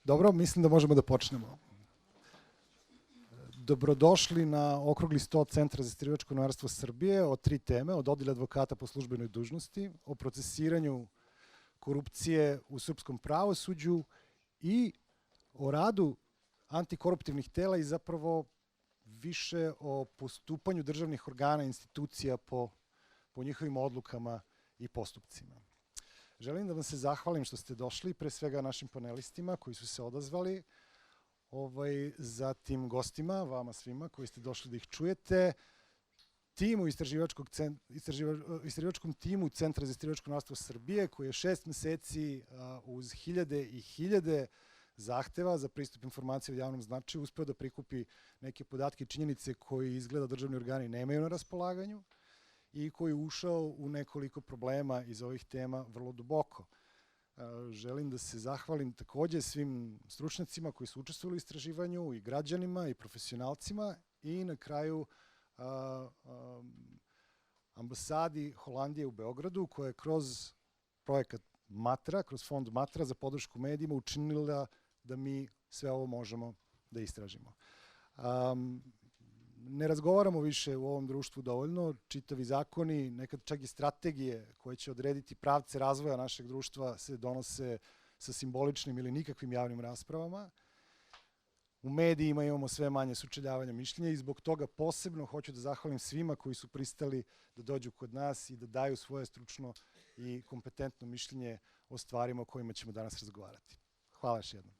Dobro, mislim da možemo da počnemo. Dobrodošli na okrugli sto Centra za istraživačko novinarstvo Srbije o 3 teme, od dodele advokata po službenoj dužnosti, o procesiranju korupcije u srpskom pravosuđu i o radu antikoruptivnih tela i zapravo više o postupanju državnih organa i institucija po njihovim odlukama i postupcima. Želim da vam se zahvalim što ste došli, pre svega našim panelistima koji su se odazvali, zatim gostima, vama svima koji ste došli da ih čujete, timu istraživačkom timu Centra za istraživačko novinarstvo Srbije, koji je 6 meseci uz hiljade i hiljade zahteva za pristup informacije od javnom značaju uspeo da prikupi neke podatke i činjenice koji izgleda državni organi nemaju na raspolaganju i koji je ušao u nekoliko problema iz ovih tema vrlo duboko. Želim da se zahvalim takođe svim stručnjacima koji su učestvovali u istraživanju i građanima i profesionalcima i na kraju ambasadi Holandije u Beogradu koja je kroz projekat Matra, kroz fond Matra za podršku medijima učinila da mi sve ovo možemo da istražimo. Ne razgovaramo više u ovom društvu dovoljno, čitavi zakoni, nekad čak i strategije koje će odrediti pravce razvoja našeg društva se donose sa simboličnim ili nikakvim javnim raspravama. U medijima imamo sve manje sučeljavanja mišljenja i zbog toga posebno hoću da zahvalim svima koji su pristali da dođu kod nas i da daju svoje stručno i kompetentno mišljenje o stvarima o kojima ćemo danas razgovarati. Hvala još jednom.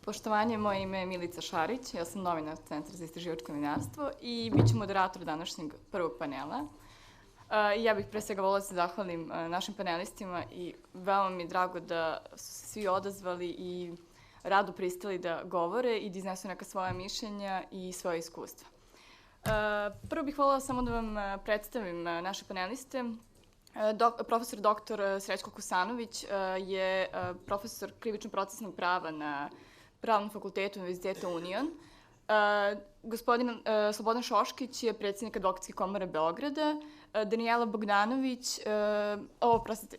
Poštovanje, moje ime je Milica Šarić, ja sam novinar Centra za istraživačko novinarstvo i bit ću moderator današnjeg prvog panela. Ja bih pre svega volila da se zahvalim našim panelistima i veoma mi je drago da su se svi odazvali i rado pristali da govore i da iznesu neka svoja mišljenja i svoje iskustva. Prvo bih volila samo da vam predstavim naše paneliste. Profesor dr. Srećko Kosanović je profesor krivično-procesnog prava na Pravnom fakultetu Univerziteta Union. Gospodin Slobodan Šoškić je predsjednik Advokatske komore Beograda. Danijela Bogdanović,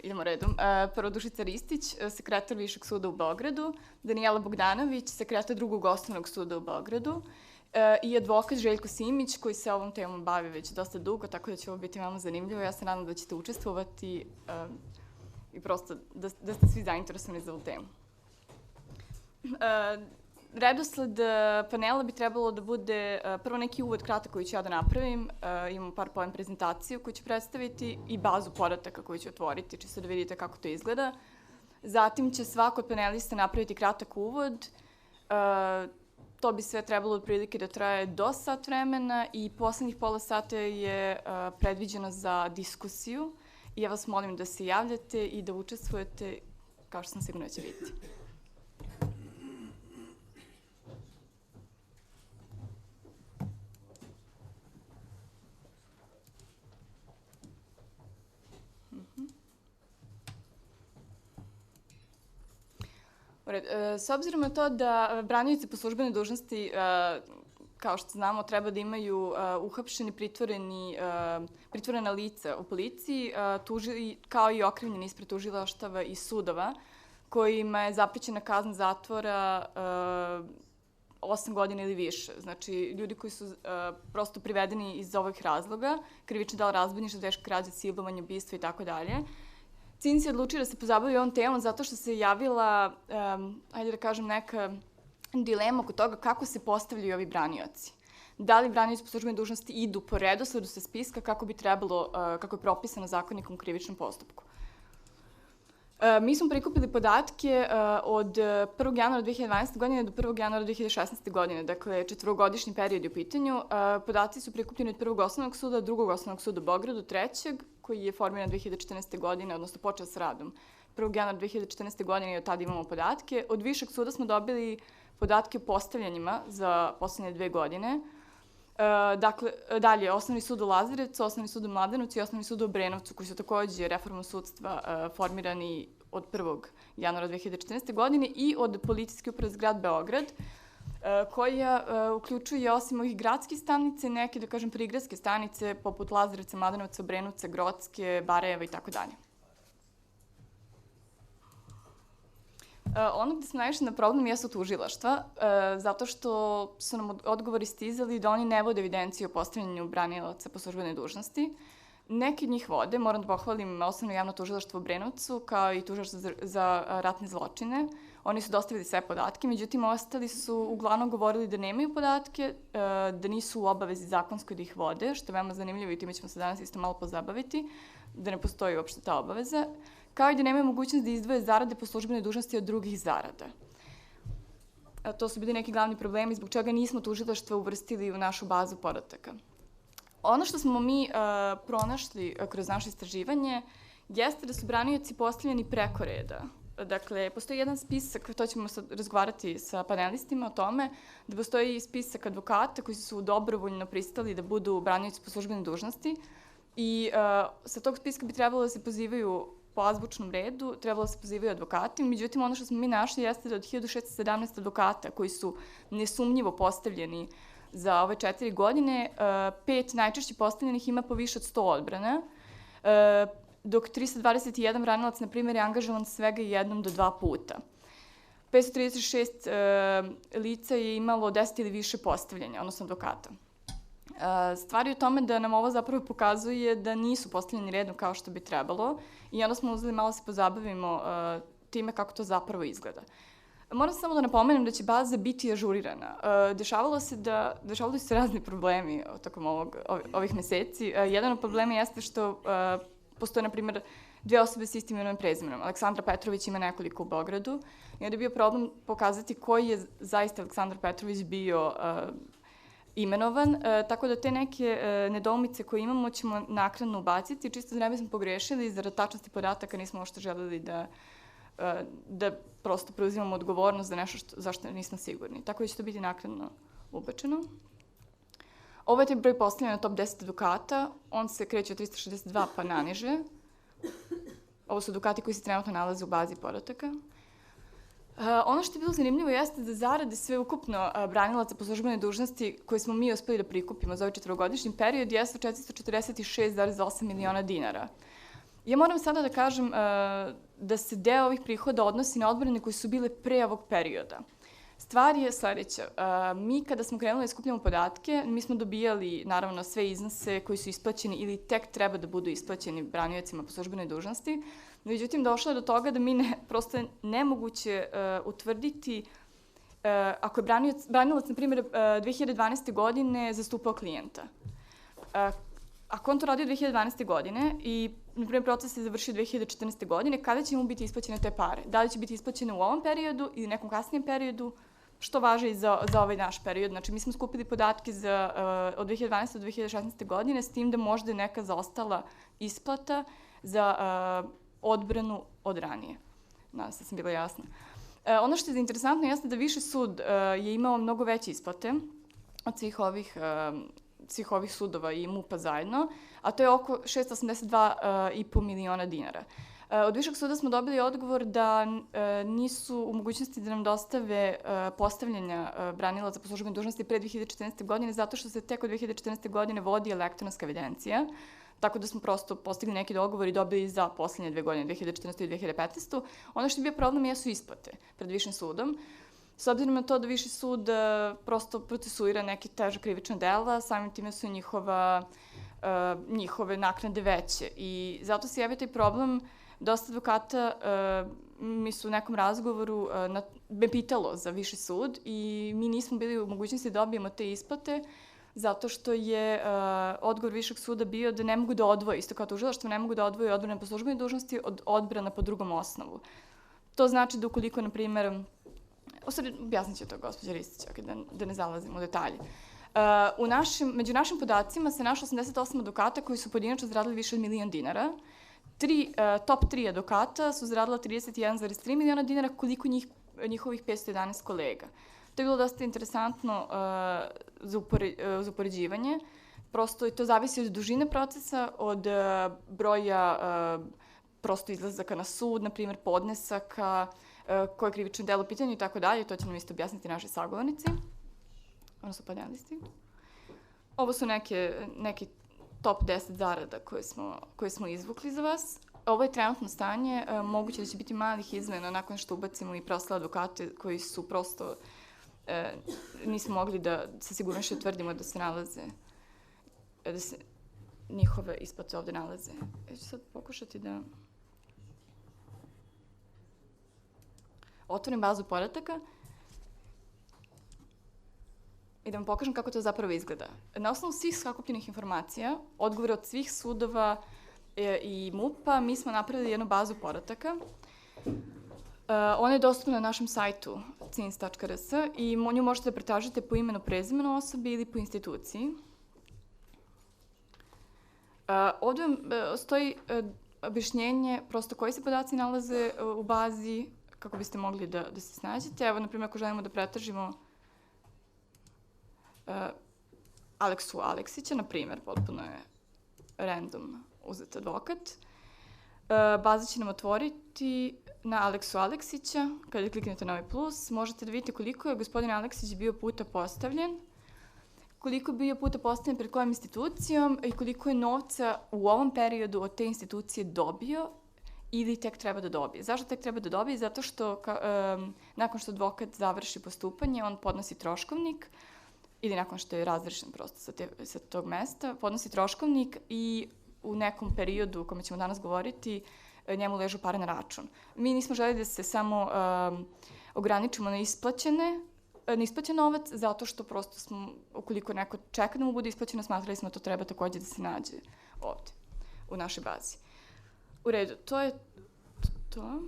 idemo redom, prvo Dušica Ristić, sekretar Višeg suda u Beogradu. Danijela Bogdanović, sekretar Drugog osnovnog suda u Beogradu. I advokat Željko Simić, koji se ovom temom bavi već dosta dugo, tako da će ovo biti veoma zanimljivo. Ja se nadam da ćete učestvovati i prosto da ste svi zainteresovani za ovu temu. Redosled panela bi trebalo da bude prvo neki uvod kratak koji ću ja da napravim. Imamo PowerPoint prezentaciju koju ću predstaviti i bazu podataka koju ću otvoriti, čisto da vidite kako to izgleda. Zatim će svako od panelista napraviti kratak uvod. To bi sve trebalo otprilike da traje do sat vremena i poslednjih pola sata je predviđeno za diskusiju. I ja vas molim da se javljate i da učestvujete, kao što sam sigurno da će vidjeti. S obzirom na to da branioci po službenoj dužnosti, kao što znamo, treba da imaju uhapšeni, pritvorena lica u policiji, kao i okrivljeni ispred tužilaštava i sudova, kojima je zaprećena kazna zatvora 8 godina ili više. Znači, ljudi koji su prosto privedeni iz ovih razloga, krivično delo razbojništva, teška krađa, silovanje, ubistvo i tako dalje. CINS je odlučio da se pozabavi ovom temom zato što se javila, ajde da kažem, neka dilema oko toga kako se postavljaju ovi branioci. Da li branioci po službenoj dužnosti idu po redosledu sa spiska kako je propisano Zakonikom o krivičnom postupku. Mi smo prikupili podatke od 1. januara 2012. godine do 1. januara 2016. godine, dakle četvorogodišnji period je u pitanju. Podaci su prikupljeni od Prvog osnovnog suda, Drugog osnovnog suda u Beogradu, trećeg, koji je formiran 2014. godine, odnosno počeo s radom 1. januara 2014. godine i od tada imamo podatke. Od Višeg suda smo dobili podatke o postavljanjima za poslednje 2 godine. Dakle, dalje, Osnovni sud u Lazarevcu, Osnovni sud u Mladenovcu i Osnovni sud u Obrenovcu, koji su takođe reformom sudstva formirani od 1. januara 2014. godine i od Policijske uprave za grad Beograd, koja uključuje osim ovih gradskih stanica neke, da kažem, prigradske stanice poput Lazarevca, Mladenovca, Obrenovca, Grocke, Barajeva i tako dalje. Ono gde smo najviše na problem jesu tužilaštva, zato što su nam odgovori stizali da oni ne vode evidenciju o postavljanju branilaca po službenoj dužnosti. Neki od njih vode, moram da pohvalim Osnovno javno tužilaštvo u Brenovcu, kao i tužilaštvo za ratne zločine. Oni su dostavili sve podatke, međutim, ostali su uglavnom govorili da nemaju podatke, da nisu u obavezi zakonskoj da ih vode, što je veoma zanimljivo i time ćemo se danas isto malo pozabaviti, da ne postoji uopšte ta obaveza, kao i da nemaju mogućnost da izdvoje zarade po službenoj dužnosti od drugih zarada. To su bili neki glavni problemi zbog čega nismo tužilaštva uvrstili u našu bazu podataka. Ono što smo mi pronašli kroz naše istraživanje jeste da su branioci postavljeni preko reda. Dakle, postoji jedan spisak, to ćemo sad razgovarati sa panelistima o tome, da postoji spisak advokata koji su dobrovoljno pristali da budu branioci po službenoj dužnosti i sa tog spiska bi trebalo da se pozivaju po azbučnom redu, trebalo da se pozivaju advokati, međutim ono što smo mi našli jeste da od 1617 advokata koji su nesumnjivo postavljeni za ove 4 godine, 5 najčešće postavljenih ima po više od 100 odbrana, dok 321 branilac, na primjer, je angažovan svega 1 do 2 puta. 536 lica je imalo 10 ili više postavljanja, odnosno advokata. Stvar je u tome da nam ovo zapravo pokazuje da nisu postavljeni redom kao što bi trebalo i onda smo uzeli malo se pozabavimo time kako to zapravo izgleda. Moram samo da napomenem da će baza biti ažurirana. Dešavalo se razni problemi tokom ovih meseci. Jedan od problema jeste što postoje, na primjer, 2 osobe s istim imenom i prezimenom. Aleksandra Petrović ima nekoliko u Beogradu i onda je bio problem pokazati koji je zaista Aleksandar Petrović bio imenovan, tako da te neke nedoumice koje imamo ćemo naknadno ubaciti, čisto da ne bismo pogrešili, zarad tačnosti podataka nismo ošto želeli da prosto preuzimamo odgovornost za nešto zašto nismo sigurni. Tako da će to biti naknadno ubačeno. Ovo je taj broj postavljena na top 10 advokata, on se kreće od 362 pa naniže. Ovo su advokati koji se trenutno nalaze u bazi podataka. Ono što je bilo zanimljivo jeste da zarade sve ukupno branilaca po službenoj dužnosti koje smo mi uspeli da prikupimo za ovaj 4-godišnji period jeste 446,8 miliona dinara. Ja moram sada da kažem da se deo ovih prihoda odnosi na odbrane koje su bile pre ovog perioda. Stvar je sledeća. Mi kada smo krenuli da skupljamo podatke, mi smo dobijali naravno sve iznose koji su isplaćeni ili tek treba da budu isplaćeni braniocima po službenoj dužnosti. Međutim, došlo je do toga da prosto je nemoguće utvrditi ako je branilac, na primjer, 2012. godine zastupao klijenta. Ako on to radio 2012. godine i, na primjer, proces se završio 2014. godine, kada će mu biti isplaćene te pare? Da li će biti isplaćene u ovom periodu ili nekom kasnijem periodu, što važe i za ovaj naš period. Znači, mi smo skupili podatke od 2012. do 2016. godine, s tim da možda je neka zaostala isplata za odbranu od ranije. Nadam se da sam bila jasna. Ono što je interesantno jeste da Viši sud je imao mnogo veće isplate od svih ovih sudova i MUP-a zajedno, a to je oko 682,5 miliona dinara. Od Višeg suda smo dobili odgovor da nisu u mogućnosti da nam dostave postavljanja branilaca po službenoj dužnosti pre 2014. godine, zato što se tek od 2014. godine vodi elektronska evidencija, tako da smo prosto postigli neki dogovor i dobili za poslednje 2 godine, 2014. i 2015. Ono što je bio problem jesu isplate pred Višim sudom. S obzirom na to da Viši sud prosto procesuira neke teže krivične dela, samim time su njihove naknade veće. I zato se javio taj problem. Dosta advokata mi su u nekom razgovoru me pitalo za Viši sud i mi nismo bili u mogućnosti da dobijemo te isplate zato što je odgovor Višeg suda bio da ne mogu da odvoje, isto kao tužilaštvo, ne mogu da odvoje odbrane po službenoj dužnosti od odbrana po drugom osnovu. To znači da ukoliko, na primjer, objasnit će to gospođa Ristić, da ne zalazimo u detalje. Među našim podacima se našlo 88 advokata koji su pojedinačno zaradili više od $1.000.000 dinara. Top 3 advokata su zaradila 31,3 miliona dinara, koliko njihovih 511 kolega. To je bilo dosta interesantno za upoređivanje. Prosto to zavisi od dužine procesa, od broja prosto izlazaka na sud, na primjer podnesaka, koje krivično delo u pitanju i tako dalje. To će nam isto objasniti naši sagovornici, odnosno panelisti. Ovo su neki top 10 zarada koje smo izvukli za vas. ovo je trenutno stanje, moguće da će biti malih izmena nakon što ubacimo i preostale advokate koji su prosto, nismo mogli da sa sigurnošću utvrdimo da se nalaze, da se njihove isplate ovde nalaze. Ja ću sad pokušati da otvorim bazu podataka i da vam pokažem kako to zapravo izgleda. Na osnovu svih sakupljenih informacija, odgovore od svih sudova i MUP-a, mi smo napravili jednu bazu podataka. Ona je dostupna na našem sajtu cins.rs i nju možete da pretražite po imenu, prezimenu osobe ili po instituciji. Ovde vam stoji objašnjenje prosto koji se podaci nalaze u bazi kako biste mogli da se snađete. Evo, na primjer, ako želimo da pretražimo Aleksu Aleksića, na primjer, potpuno je random uzet advokat. Baza će nam otvoriti na Aleksu Aleksića. Kada kliknete na ovaj plus, možete da vidite koliko je gospodin Aleksić bio puta postavljen, koliko je bio puta postavljen pred kojom institucijom i koliko je novca u ovom periodu od te institucije dobio ili tek treba da dobije. Zašto tek treba da dobije? Zato što nakon što advokat završi postupanje, on podnosi troškovnik ili nakon što je razrešen prosto sa tog mesta, podnosi troškovnik i u nekom periodu o kome ćemo danas govoriti, njemu ležu pare na račun. Mi nismo želeli da se samo ograničimo na isplaćen novac, zato što prosto smo, ukoliko neko čeka da mu bude isplaćeno, smatrali smo da to treba takođe da se nađe ovde, u našoj bazi. U redu, to je to.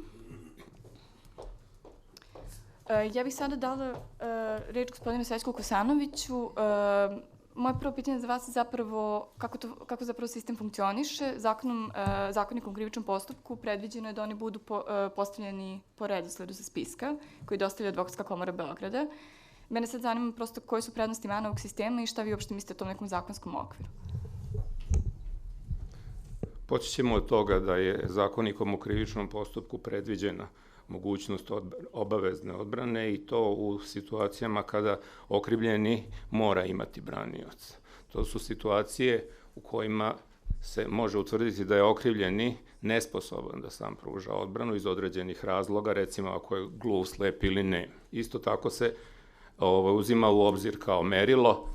Ja bih sada dala reč gospodinu Srećku Kosanoviću. Moje prvo pitanje za vas je zapravo kako zapravo sistem funkcioniše. Zakonikom o krivičnom postupku predviđeno je da oni budu postavljeni po redosledu sa spiska koji dostavlja Advokatska komora Beograda. Mene sad zanima prosto koje su prednosti ovog sistema i šta vi uopšte mislite o tom nekom zakonskom okviru. Poći ćemo od toga da je Zakonikom o krivičnom postupku predviđena mogućnost obavezne odbrane i to u situacijama kada okrivljeni mora imati branioca. To su situacije u kojima se može utvrditi da je okrivljeni nesposoban da sam pruža odbranu iz određenih razloga, recimo ako je gluv, slep ili nem. Isto tako se uzima u obzir kao merilo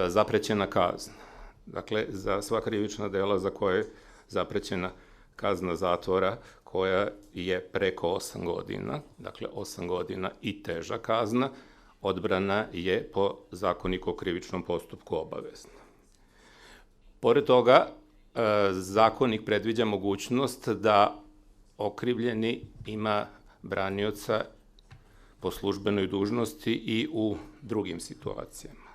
zaprećena kazna. Dakle, za sva krivična dela za koje je zaprećena kazna zatvora koja je preko 8 godina, dakle 8 godina i teža kazna, odbrana je po Zakoniku o krivičnom postupku obavezna. Pored toga, zakonik predviđa mogućnost da okrivljeni ima branioca po službenoj dužnosti i u drugim situacijama.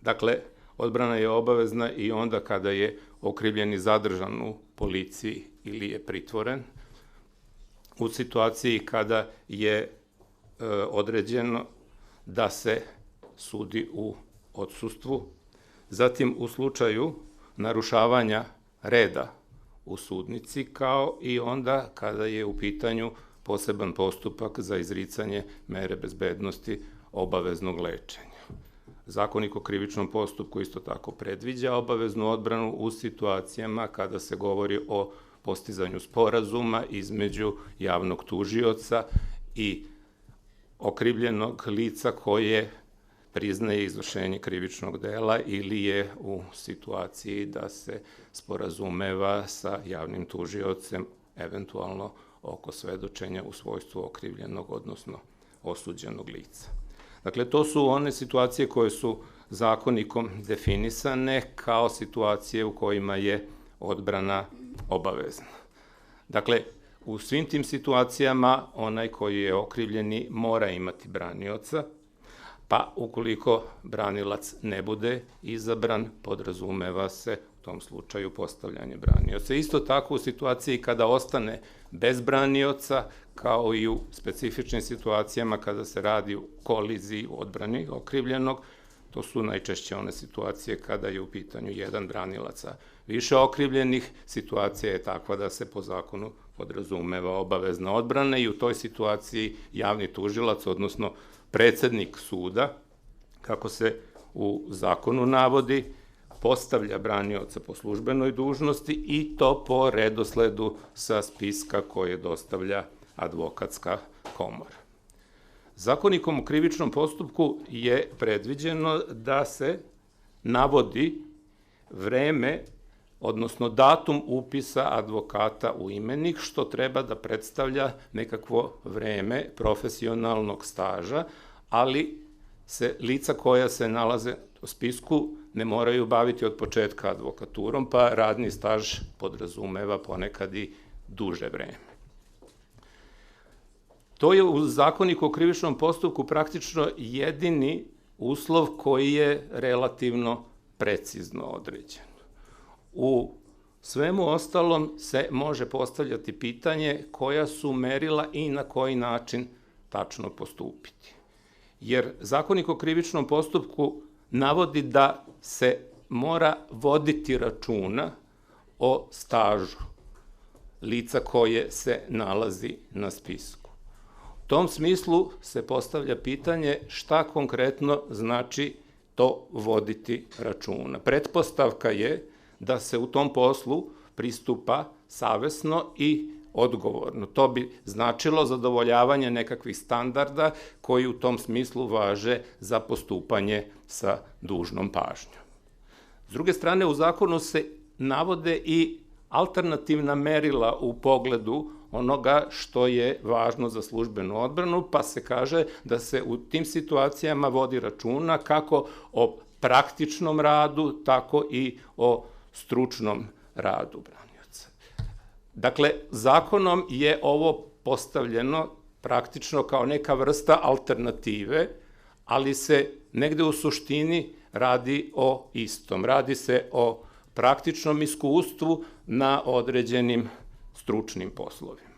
Dakle, odbrana je obavezna i onda kada je okrivljeni zadržan u policiji ili je pritvoren, u situaciji kada je određeno da se sudi u odsustvu, zatim u slučaju narušavanja reda u sudnici, kao i onda kada je u pitanju poseban postupak za izricanje mere bezbednosti obaveznog lečenja. Zakonik o krivičnom postupku isto tako predviđa obaveznu odbranu u situacijama kada se govori o postizanju sporazuma između javnog tužioca i okrivljenog lica koje priznaje izvršenje krivičnog dela ili je u situaciji da se sporazumeva sa javnim tužiocem, eventualno oko svedočenja u svojstvu okrivljenog, odnosno osuđenog lica. Dakle, to su one situacije koje su zakonikom definisane kao situacije u kojima je odbrana obavezna. Dakle, u svim tim situacijama onaj koji je okrivljeni mora imati branioca, pa ukoliko branilac ne bude izabran, podrazumeva se u tom slučaju postavljanje branioca. Isto tako u situaciji kada ostane bez branioca, kao i u specifičnim situacijama kada se radi o koliziji u odbrani okrivljenog, to su najčešće one situacije kada je u pitanju jedan branilaca više okrivljenih, situacija je takva da se po zakonu podrazumeva obavezna odbrana i u toj situaciji javni tužilac, odnosno predsednik suda, kako se u zakonu navodi, postavlja branioca po službenoj dužnosti i to po redosledu sa spiska koje dostavlja advokatska komora. Zakonikom o krivičnom postupku je predviđeno da se navodi vreme, odnosno datum upisa advokata u imenik, što treba da predstavlja nekakvo vreme profesionalnog staža, ali se lica koja se nalaze u spisku ne moraju baviti od početka advokaturom, pa radni staž podrazumeva ponekad i duže vreme. To je u Zakoniku o krivičnom postupku praktično jedini uslov koji je relativno precizno određen. U svemu ostalom se može postavljati pitanje koja su merila i na koji način tačno postupiti. Jer Zakonik o krivičnom postupku navodi da se mora voditi računa o stažu lica koje se nalazi na spisku. U tom smislu se postavlja pitanje šta konkretno znači to voditi računa. Pretpostavka je da se u tom poslu pristupa savesno i odgovorno. To bi značilo zadovoljavanje nekakvih standarda koji u tom smislu važe za postupanje sa dužnom pažnjom. S druge strane, u zakonu se navode i alternativna merila u pogledu onoga što je važno za službenu odbranu, pa se kaže da se u tim situacijama vodi računa kako o praktičnom radu, tako i o stručnom radu branioca. Dakle, zakonom je ovo postavljeno praktično kao neka vrsta alternative, ali se negde u suštini radi o istom. Radi se o praktičnom iskustvu na određenim stručnim poslovima.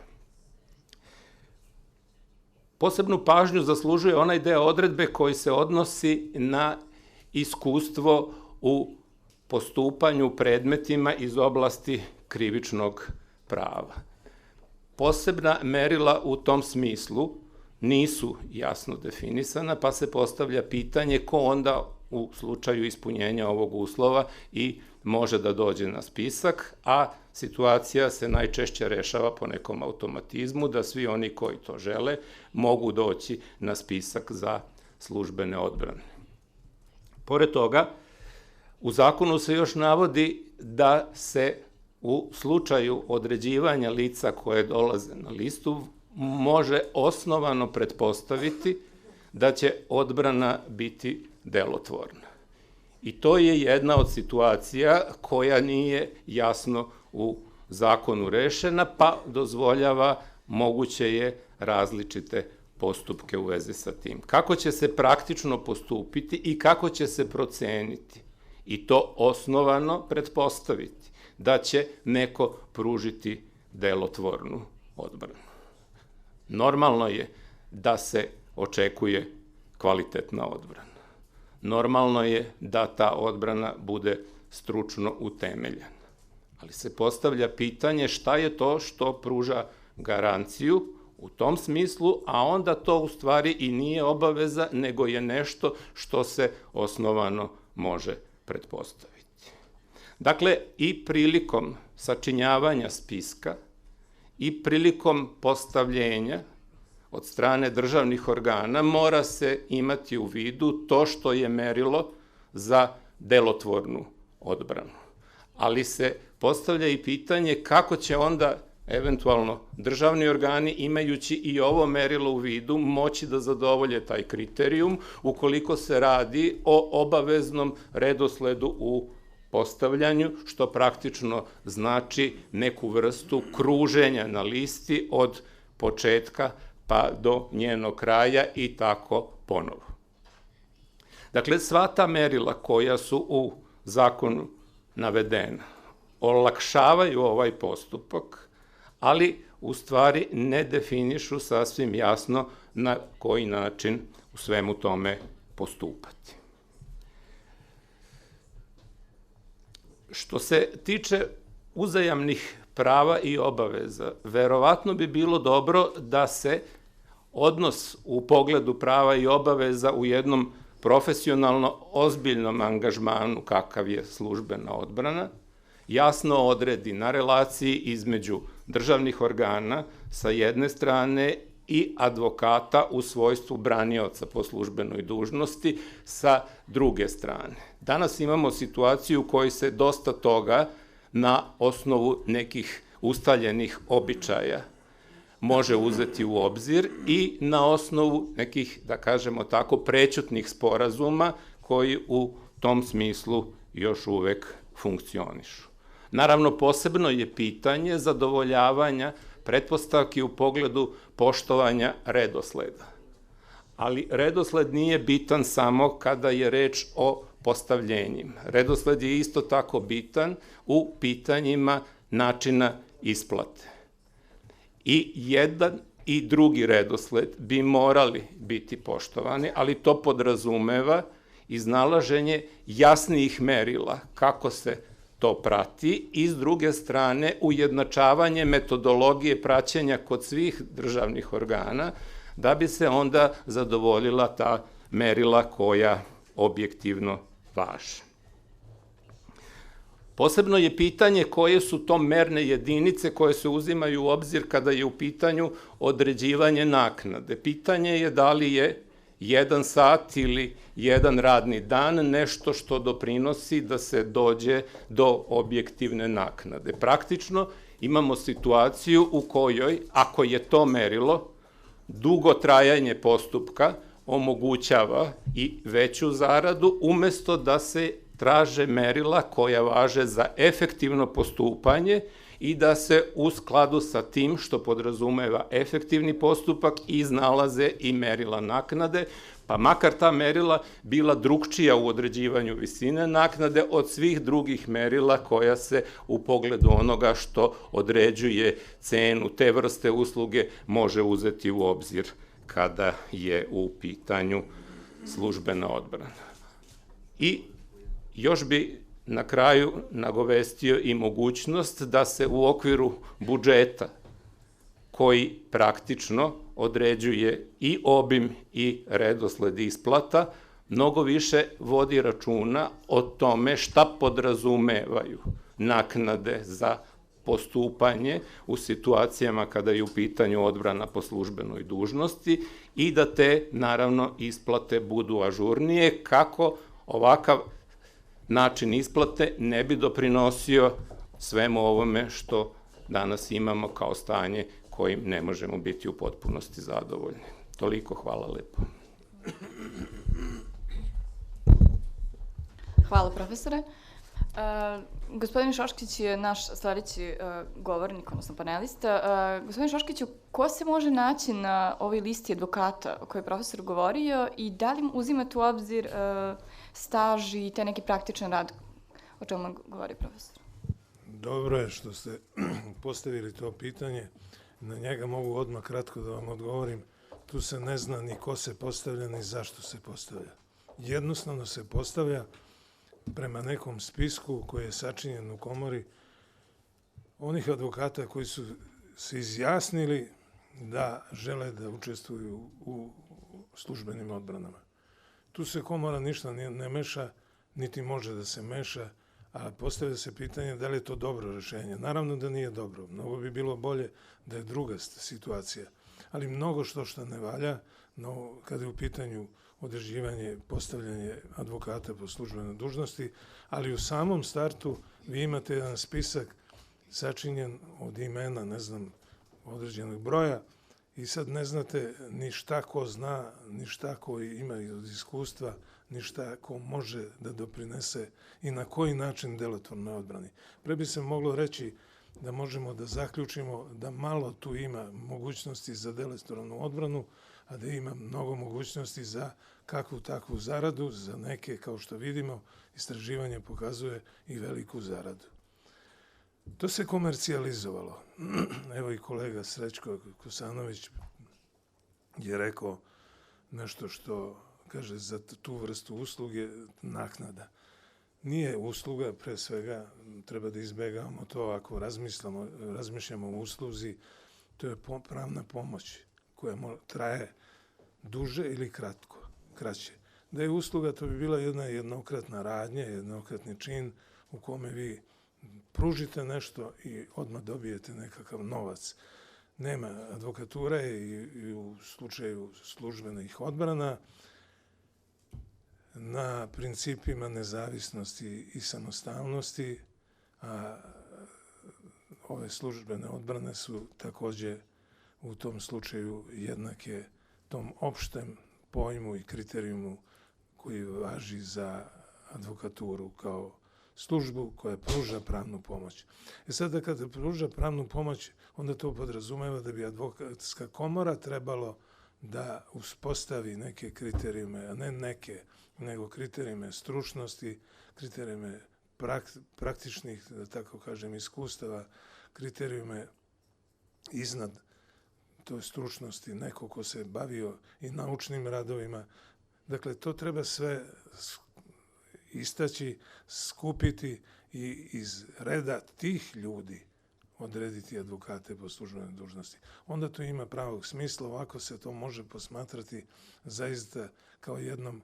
Posebnu pažnju zaslužuje onaj deo odredbe koji se odnosi na iskustvo u postupanju predmetima iz oblasti krivičnog prava. Posebna merila u tom smislu nisu jasno definisana, pa se postavlja pitanje ko onda u slučaju ispunjenja ovog uslova i može da dođe na spisak, a situacija se najčešće rešava po nekom automatizmu, da svi oni koji to žele mogu doći na spisak za službene odbrane. Pored toga, u zakonu se još navodi da se u slučaju određivanja lica koje dolaze na listu može osnovano pretpostaviti da će odbrana biti delotvorna. I to je jedna od situacija koja nije jasno u zakonu rešena, pa dozvoljava moguće je različite postupke u vezi sa tim. Kako će se praktično postupiti i kako će se proceniti i to osnovano pretpostaviti da će neko pružiti delotvornu odbranu. Normalno je da se očekuje kvalitetna odbrana. Normalno je da ta odbrana bude stručno utemeljena. Ali se postavlja pitanje šta je to što pruža garanciju u tom smislu, a onda to u stvari i nije obaveza, nego je nešto što se osnovano može pretpostaviti. Dakle, i prilikom sačinjavanja spiska i prilikom postavljenja od strane državnih organa mora se imati u vidu to što je merilo za delotvornu odbranu. Ali se postavlja i pitanje kako će onda eventualno državni organi, imajući i ovo merilo u vidu, moći da zadovolje taj kriterijum ukoliko se radi o obaveznom redosledu u postavljanju, što praktično znači neku vrstu kruženja na listi od početka pa do njenog kraja i tako ponovo. Dakle, sva ta merila koja su u zakonu navedena olakšavaju ovaj postupak, ali u stvari ne definišu sasvim jasno na koji način u svemu tome postupati. Što se tiče uzajamnih prava i obaveza, verovatno bi bilo dobro da se odnos u pogledu prava i obaveza u jednom profesionalno ozbiljnom angažmanu kakav je službena odbrana, jasno odredi na relaciji između državnih organa sa jedne strane i advokata u svojstvu branioca po službenoj dužnosti sa druge strane. Danas imamo situaciju u kojoj se dosta toga na osnovu nekih ustaljenih običaja može uzeti u obzir i na osnovu nekih, da kažemo tako, prećutnih sporazuma koji u tom smislu još uvek funkcionišu. Naravno, posebno je pitanje zadovoljavanja pretpostavki u pogledu poštovanja redosleda. Ali redosled nije bitan samo kada je reč o postavljenjima. Redosled je isto tako bitan u pitanjima načina isplate. I jedan i drugi redosled bi morali biti poštovani, ali to podrazumeva iznalaženje jasnijih merila kako se to prati i s druge strane ujednačavanje metodologije praćenja kod svih državnih organa da bi se onda zadovoljila ta merila koja objektivno važe. Posebno je pitanje koje su to merne jedinice koje se uzimaju u obzir kada je u pitanju određivanje naknade. Pitanje je da li je 1 sat ili 1 radni dan nešto što doprinosi da se dođe do objektivne naknade. Praktično imamo situaciju u kojoj, ako je to merilo, dugo trajanje postupka omogućava i veću zaradu, umesto da se traže merila koja važe za efektivno postupanje i da se u skladu sa tim što podrazumeva efektivni postupak iznalaze i merila naknade, pa makar ta merila bila drukčija u određivanju visine naknade od svih drugih merila koja se u pogledu onoga što određuje cenu te vrste usluge može uzeti u obzir kada je u pitanju službena odbrana. I još bi na kraju nagovestio i mogućnost da se u okviru budžeta koji praktično određuje i obim i redosled isplata, mnogo više vodi računa o tome šta podrazumevaju naknade za postupanje u situacijama kada je u pitanju odbrana po službenoj dužnosti i da te, naravno, isplate budu ažurnije, kako ovakav način isplate ne bi doprinosio svemu ovome što danas imamo kao stanje kojim ne možemo biti u potpunosti zadovoljni. Toliko, hvala lepo. Hvala, profesore. Gospodin Šoškić je naš sledeći govornik, odnosno panelista. Gospodin Šoškiću, ko se može naći na ovoj listi advokata o kojoj je profesor govorio i da li uzimate u obzir staž i te neki praktičan rad o čemu govori profesor? Dobro je što ste postavili to pitanje. Na njega mogu odmah kratko da vam odgovorim. Tu se ne zna ni ko se postavlja, ni zašto se postavlja. Jednostavno se postavlja prema nekom spisku koji je sačinjen u komori onih advokata koji su se izjasnili da žele da učestvuju u službenim odbranama. Tu se komora ništa ne meša, niti može da se meša, a postavlja se pitanje da li je to dobro rešenje. Naravno da nije dobro. Mnogo bi bilo bolje da je druga situacija. Ali mnogo što ne valja, no kada je u pitanju određivanje, postavljanje advokata po službenoj dužnosti, ali u samom startu vi imate jedan spisak sačinjen od imena, ne znam, određenog broja i sad ne znate ni šta ko zna, ni šta ko ima od iskustva, ni šta ko može da doprinese i na koji način delotvorno odbrani. Pre bi se moglo reći da možemo da zaključimo da malo tu ima mogućnosti za delotvornu odbranu, a da ima mnogo mogućnosti za kakvu takvu zaradu, za neke, kao što vidimo, istraživanje pokazuje i veliku zaradu. To se komercijalizovalo. Evo i kolega Srećko Kosanović je rekao nešto što, kaže, za tu vrstu usluge naknada. Nije usluga, pre svega, treba da izbegavamo to ako razmišljamo o usluzi, to je pravna pomoć koja traje duže ili kraće. Da je usluga, to bi bila jedna jednokratna radnja, jednokratni čin u kome vi pružite nešto i odmah dobijete nekakav novac. Nema, advokatura je i u slučaju službenih odbrana na principima nezavisnosti i samostalnosti, a ove službene odbrane su takođe u tom slučaju jednake tom opštem pojmu i kriterijumu koji važi za advokaturu kao službu koja pruža pravnu pomoć. Sada kada pruža pravnu pomoć, onda to podrazumeva da bi advokatska komora trebalo da uspostavi neke kriterijume, a ne neke, nego kriterijume stručnosti, kriterijume praktičnih, da tako kažem, iskustava, kriterijume iznad toj stručnosti, neko ko se bavio i naučnim radovima. Dakle, to treba sve istaći, skupiti i iz reda tih ljudi odrediti advokate po službenoj dužnosti. Onda to ima pravog smisla, ovako se to može posmatrati zaista kao jednom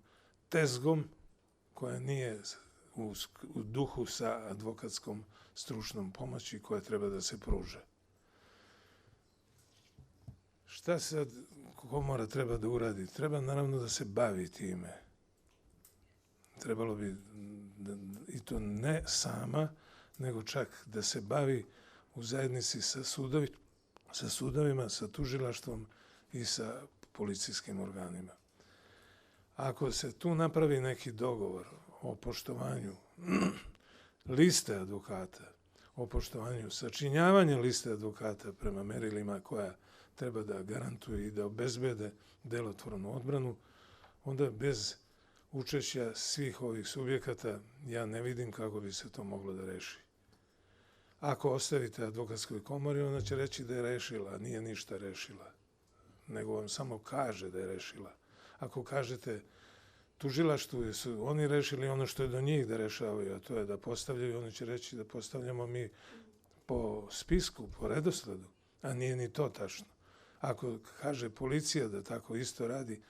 tezgom koja nije u duhu sa advokatskom stručnom pomoći koja treba da se pruže. Šta sad komora treba da uradi? Treba naravno da se bavi time. Trebalo bi, i to ne sama, nego čak da se bavi u zajednici sa sudovima, sa tužilaštvom i sa policijskim organima. Ako se tu napravi neki dogovor o poštovanju liste advokata, o poštovanju sačinjavanja liste advokata prema merilima koja treba da garantuju i da obezbede delotvornu odbranu, onda bez učešća svih ovih subjekata ja ne vidim kako bi se to moglo da reši. Ako ostavite advokatskoj komori, ona će reći da je rešila, a nije ništa rešila, nego vam samo kaže da je rešila. Ako kažete tužilaštvu, su oni rešili ono što je do njih da rešavaju, a to je da postavljaju, oni će reći da postavljamo mi po spisku, po redosledu, a nije ni to tačno. Ako kaže policija da tako isto radi,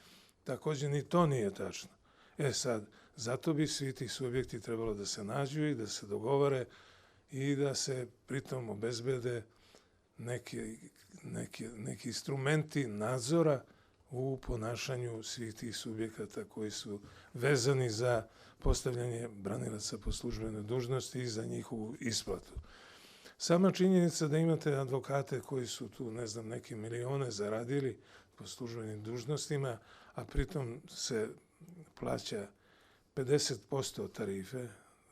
takođe ni to nije tačno. Sad, zato bi svi ti subjekti trebalo da se nađu i da se dogovore i da se pritom obezbede neki instrumenti nadzora u ponašanju svih tih subjekata koji su vezani za postavljanje branilaca po službenoj dužnosti i za njihovu isplatu. Sama činjenica da imate advokate koji su tu, ne znam, neke milione zaradili po službenim dužnostima, a pritom se plaća 50% tarife,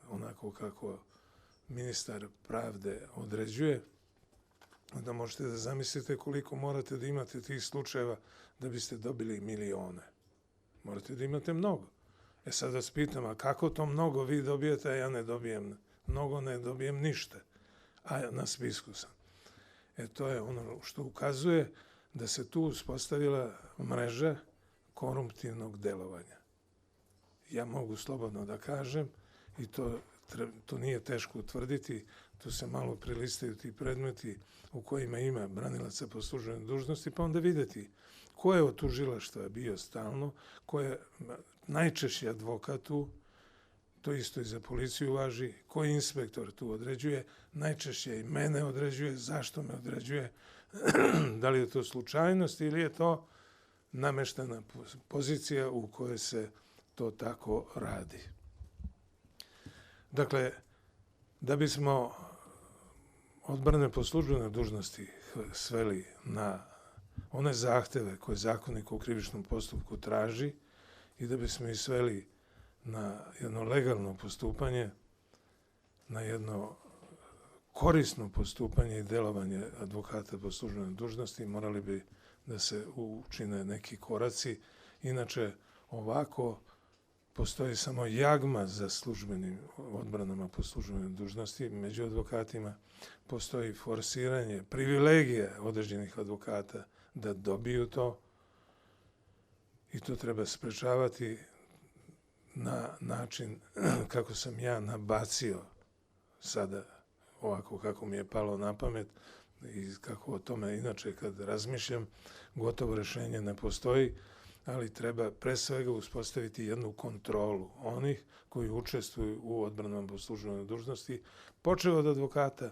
onako kako ministar pravde određuje, onda možete da zamislite koliko morate da imate tih slučajeva da biste dobili milione. Morate da imate mnogo. Sad vas pitam, a kako to mnogo vi dobijete, a ja ne dobijem mnogo, ne dobijem ništa, a na spisku sam. To je ono što ukazuje da se tu uspostavila mreža koruptivnog delovanja. Ja mogu slobodno da kažem, i to nije teško utvrditi, tu se malo prilistaju ti predmeti u kojima ima branilaca po službenoj dužnosti, pa onda videti ko je od tužilaštva bio stalno, ko je najčešći advokat tu, to isto i za policiju važi, koji inspektor tu određuje, najčešće i mene određuje, zašto me određuje, da li je to slučajnost ili je to nameštena pozicija u kojoj se to tako radi. Dakle, da bismo odbrane po službenoj dužnosti sveli na one zahteve koje Zakonik o krivičnom postupku traži i da bismo ih sveli na jedno legalno postupanje, na jedno korisno postupanje i delovanje advokata po službenoj dužnosti, morali bi da se učine neki koraci. Inače, ovako postoji samo jagma za službenim odbranama po službenoj dužnosti. Među advokatima postoji forsiranje, privilegije određenih advokata da dobiju to i to treba sprečavati na način kako sam ja nabacio sada, ovako kako mi je palo na pamet i kako o tome inače kad razmišljam, gotovo rešenje ne postoji, ali treba pre svega uspostaviti jednu kontrolu onih koji učestvuju u odbranom po službenoj dužnosti, počeo od advokata,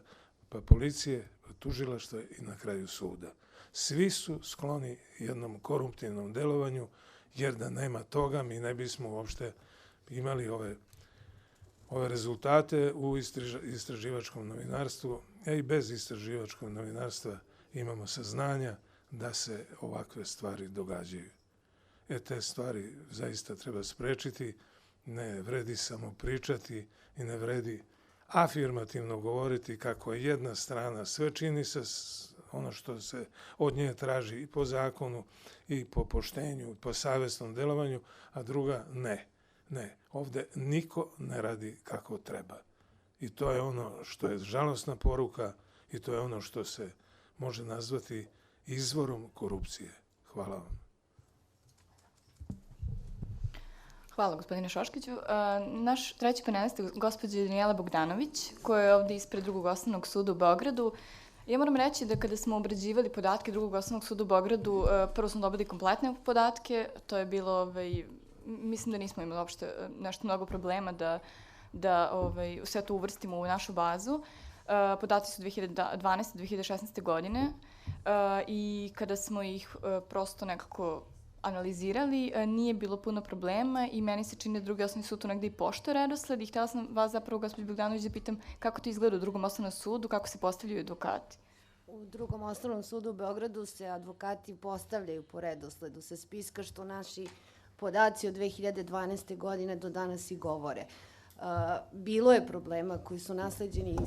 pa policije, pa tužilaštva i na kraju suda. Svi su skloni jednom koruptivnom delovanju, jer da nema toga mi ne bismo uopšte imali ove rezultate u istraživačkom novinarstvu, a i bez istraživačkog novinarstva imamo saznanja da se ovakve stvari događaju. Te stvari zaista treba sprečiti, ne vredi samo pričati i ne vredi afirmativno govoriti kako jedna strana sve čini sa ono što se od nje traži i po zakonu i po poštenju, po savesnom delovanju, a druga ne. Ne, ovde niko ne radi kako treba. I to je ono što je žalosna poruka i to je ono što se može nazvati izvorom korupcije. Hvala vam. Hvala, gospodine Šoškiću. Naš treći panelista je gospođa Danijela Bogdanović, koja je ovde ispred Drugog osnovnog suda u Beogradu. Ja moram reći da kada smo obrađivali podatke Drugog osnovnog suda u Beogradu, prvo smo dobili kompletne podatke, to je bilo, mislim da nismo imali uopšte nešto mnogo problema da sve to uvrstimo u našu bazu. Podaci su 2012-2016. godine i kada smo ih prosto nekako analizirali, nije bilo puno problema i meni se čini da Drugi osnovni sud tu negde i poštuje redosled i htjela sam vas zapravo, gospođo Bogdanović, da pitam kako to izgleda u Drugom osnovnom sudu, kako se postavljaju advokati. U Drugom osnovnom sudu u Beogradu se advokati postavljaju po redosledu sa spiska, što naši podaci od 2012. godine do danas i govore. Bilo je problema koji su nasleđeni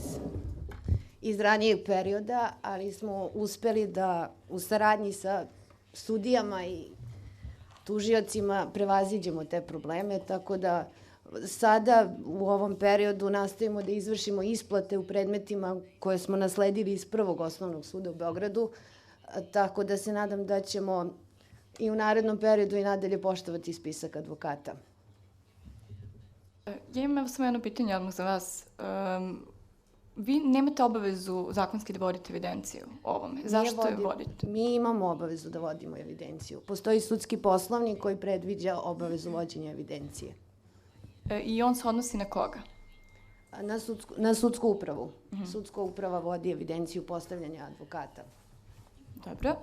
iz ranijeg perioda, ali smo uspeli da u saradnji sa sudijama i tužiocima prevaziđemo te probleme, tako da sada u ovom periodu nastavimo da izvršimo isplate u predmetima koje smo nasledili iz Prvog osnovnog suda u Beogradu, tako da se nadam da ćemo i u narednom periodu i nadalje poštovati spisak advokata. Ja imam samo jedno pitanje odmah za vas. Vi nemate obavezu zakonski da vodite evidenciju o ovome. Zašto je vodite? Mi imamo obavezu da vodimo evidenciju. Postoji sudski poslovnik koji predviđa obavezu vođenja evidencije. I on se odnosi na koga? Na sudsku upravu. Sudska uprava vodi evidenciju postavljanja advokata. Dobro.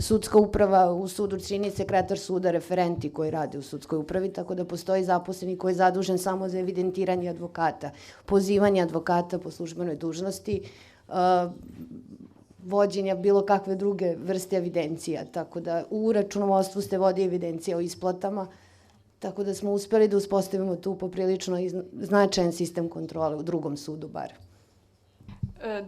Sudska uprava u sudu čini sekretar suda, referenti koji rade u sudskoj upravi, tako da postoji zaposleni koji je zadužen samo za evidentiranje advokata, pozivanje advokata po službenoj dužnosti, vođenja bilo kakve druge vrste evidencija. Tako da u računovodstvu se vodi evidencija o isplatama, tako da smo uspeli da uspostavimo tu poprilično značajan sistem kontrole u Drugom sudu bar.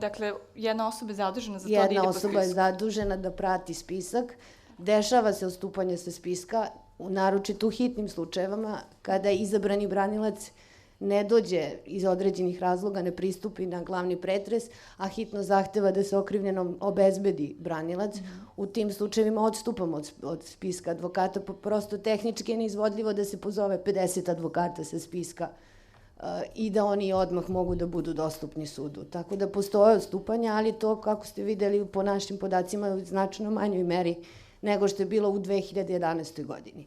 Dakle, jedna osoba je zadužena za to da ide po spisku. Jedna osoba je zadužena da prati spisak. Dešava se odstupanje sa spiska, naročito u hitnim slučajevama, kada izabrani branilac ne dođe iz određenih razloga, ne pristupi na glavni pretres, a hitno zahteva da se okrivljenom obezbedi branilac. U tim slučajevima odstupamo od spiska advokata, prosto tehnički je neizvodljivo da se pozove 50 advokata sa spiska i da oni odmah mogu da budu dostupni sudu. Tako da postoje odstupanja, ali to, kako ste videli po našim podacima, je u značajno manjoj meri nego što je bilo u 2011. godini.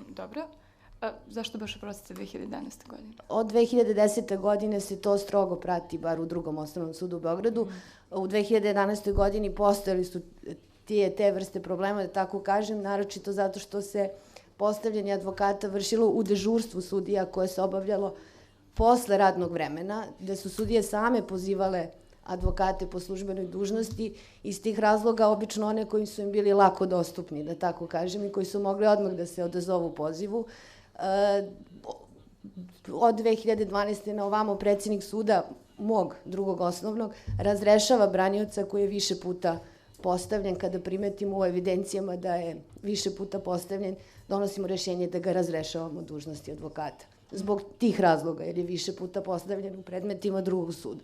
Dobro. Zašto baš oprostite 2011. godine? Od 2010. godine se to strogo prati, bar u Drugom osnovnom sudu u Beogradu. U 2011. godini postojali su te vrste problema, da tako kažem, naročito zato što se postavljanje advokata vršilo u dežurstvu sudija koje se obavljalo posle radnog vremena, gde su sudije same pozivale advokate po službenoj dužnosti, iz tih razloga obično one koji su im bili lako dostupni, da tako kažem, i koji su mogli odmah da se odazovu pozivu. Od 2012. na ovamo predsjednik suda mog Drugog osnovnog razrešava branioca koji je više puta postavljen. Kada primetimo u evidencijama da je više puta postavljen, donosimo rešenje da ga razrešavamo dužnosti advokata. Zbog tih razloga, jer je više puta postavljen u predmetima Drugog suda.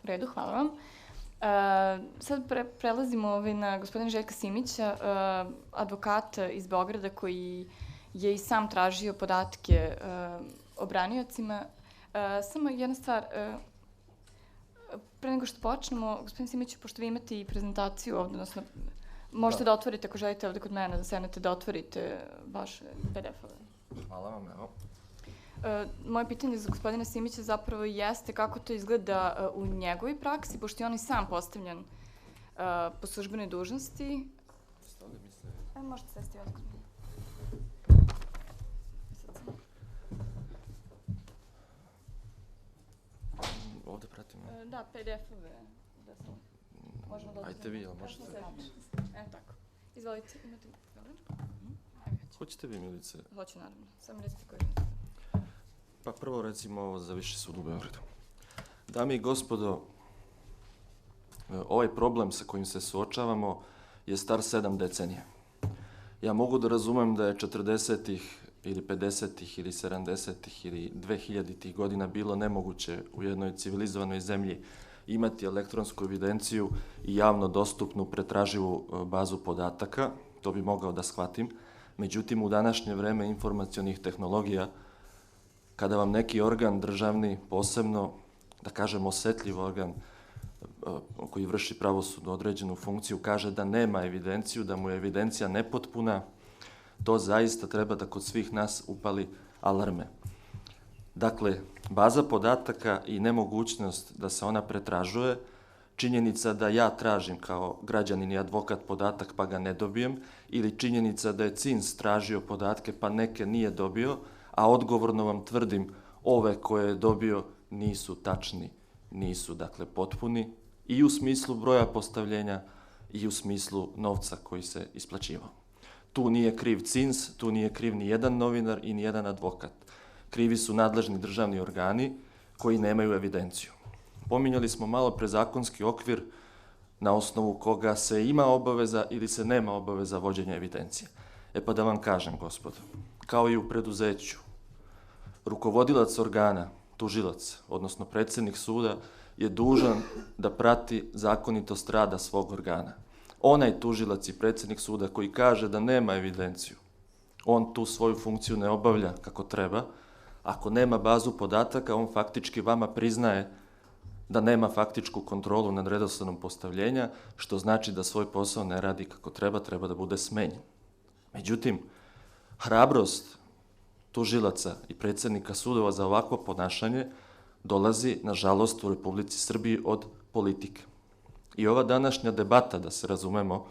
U redu, hvala vam. Sad prelazimo na gospodina Željka Simića, advokata iz Beograda koji je i sam tražio podatke o braniocima. Samo jedna stvar, pre nego što počnemo, gospodin Simiću, pošto vi imate i prezentaciju ovde, odnosno možete da otvorite ako želite ovde kod mene, da sednete, da otvorite vaše PDF-ove. Hvala vam, evo. Moje pitanje za gospodina Simića zapravo jeste kako to izgleda u njegovoj praksi, pošto je on i sam postavljen po službenoj dužnosti. Možete sesti ovdje kod mene. Ovde pratimo. Da, PDF-ove. Možemo da Ajte vi, jel možete? Tako. Izvolite, imate problem? Hoćete vi, Milice? Hoću, naravno. Samo recite koji. Pa prvo recimo ovo za Viši sud u Beogradu. Dame i gospodo, ovaj problem sa kojim se suočavamo je star 7 decenija. Ja mogu da razumem da je 40-ih ili 50-ih ili 70-ih ili 2000-ih godina bilo nemoguće u jednoj civilizovanoj zemlji imati elektronsku evidenciju i javno dostupnu pretraživu bazu podataka, to bi mogao da shvatim. Međutim, u današnje vreme informacionih tehnologija, kada vam neki organ državni, posebno, da kažem, osetljiv organ koji vrši pravosudnu određenu funkciju, kaže da nema evidenciju, da mu je evidencija nepotpuna, to zaista treba da kod svih nas upali alarme. Dakle, baza podataka i nemogućnost da se ona pretražuje, činjenica da ja tražim kao građanin i advokat podatak pa ga ne dobijem, ili činjenica da je CINS tražio podatke pa neke nije dobio, a odgovorno vam tvrdim ove koje je dobio nisu tačni, nisu dakle potpuni i u smislu broja postavljenja i u smislu novca koji se isplaćivao. Tu nije kriv CINS, tu nije kriv ni jedan novinar i ni jedan advokat. Krivi su nadležni državni organi koji nemaju evidenciju. Pominjali smo malo pre zakonski okvir na osnovu koga se ima obaveza ili se nema obaveza vođenja evidencije. E pa da vam kažem, gospodo, kao i u preduzeću, rukovodilac organa, tužilac, odnosno predsjednik suda, je dužan da prati zakonitost rada svog organa. Onaj tužilac i predsjednik suda koji kaže da nema evidenciju, on tu svoju funkciju ne obavlja kako treba. Ako nema bazu podataka, on faktički vama priznaje da nema faktičku kontrolu nad redosledom postavljenja, što znači da svoj posao ne radi kako treba, treba da bude smenjen. Međutim, hrabrost tužilaca i predsjednika sudova za ovakvo ponašanje dolazi, nažalost, u Republici Srbiji od politike. I ova današnja debata, da se razumemo,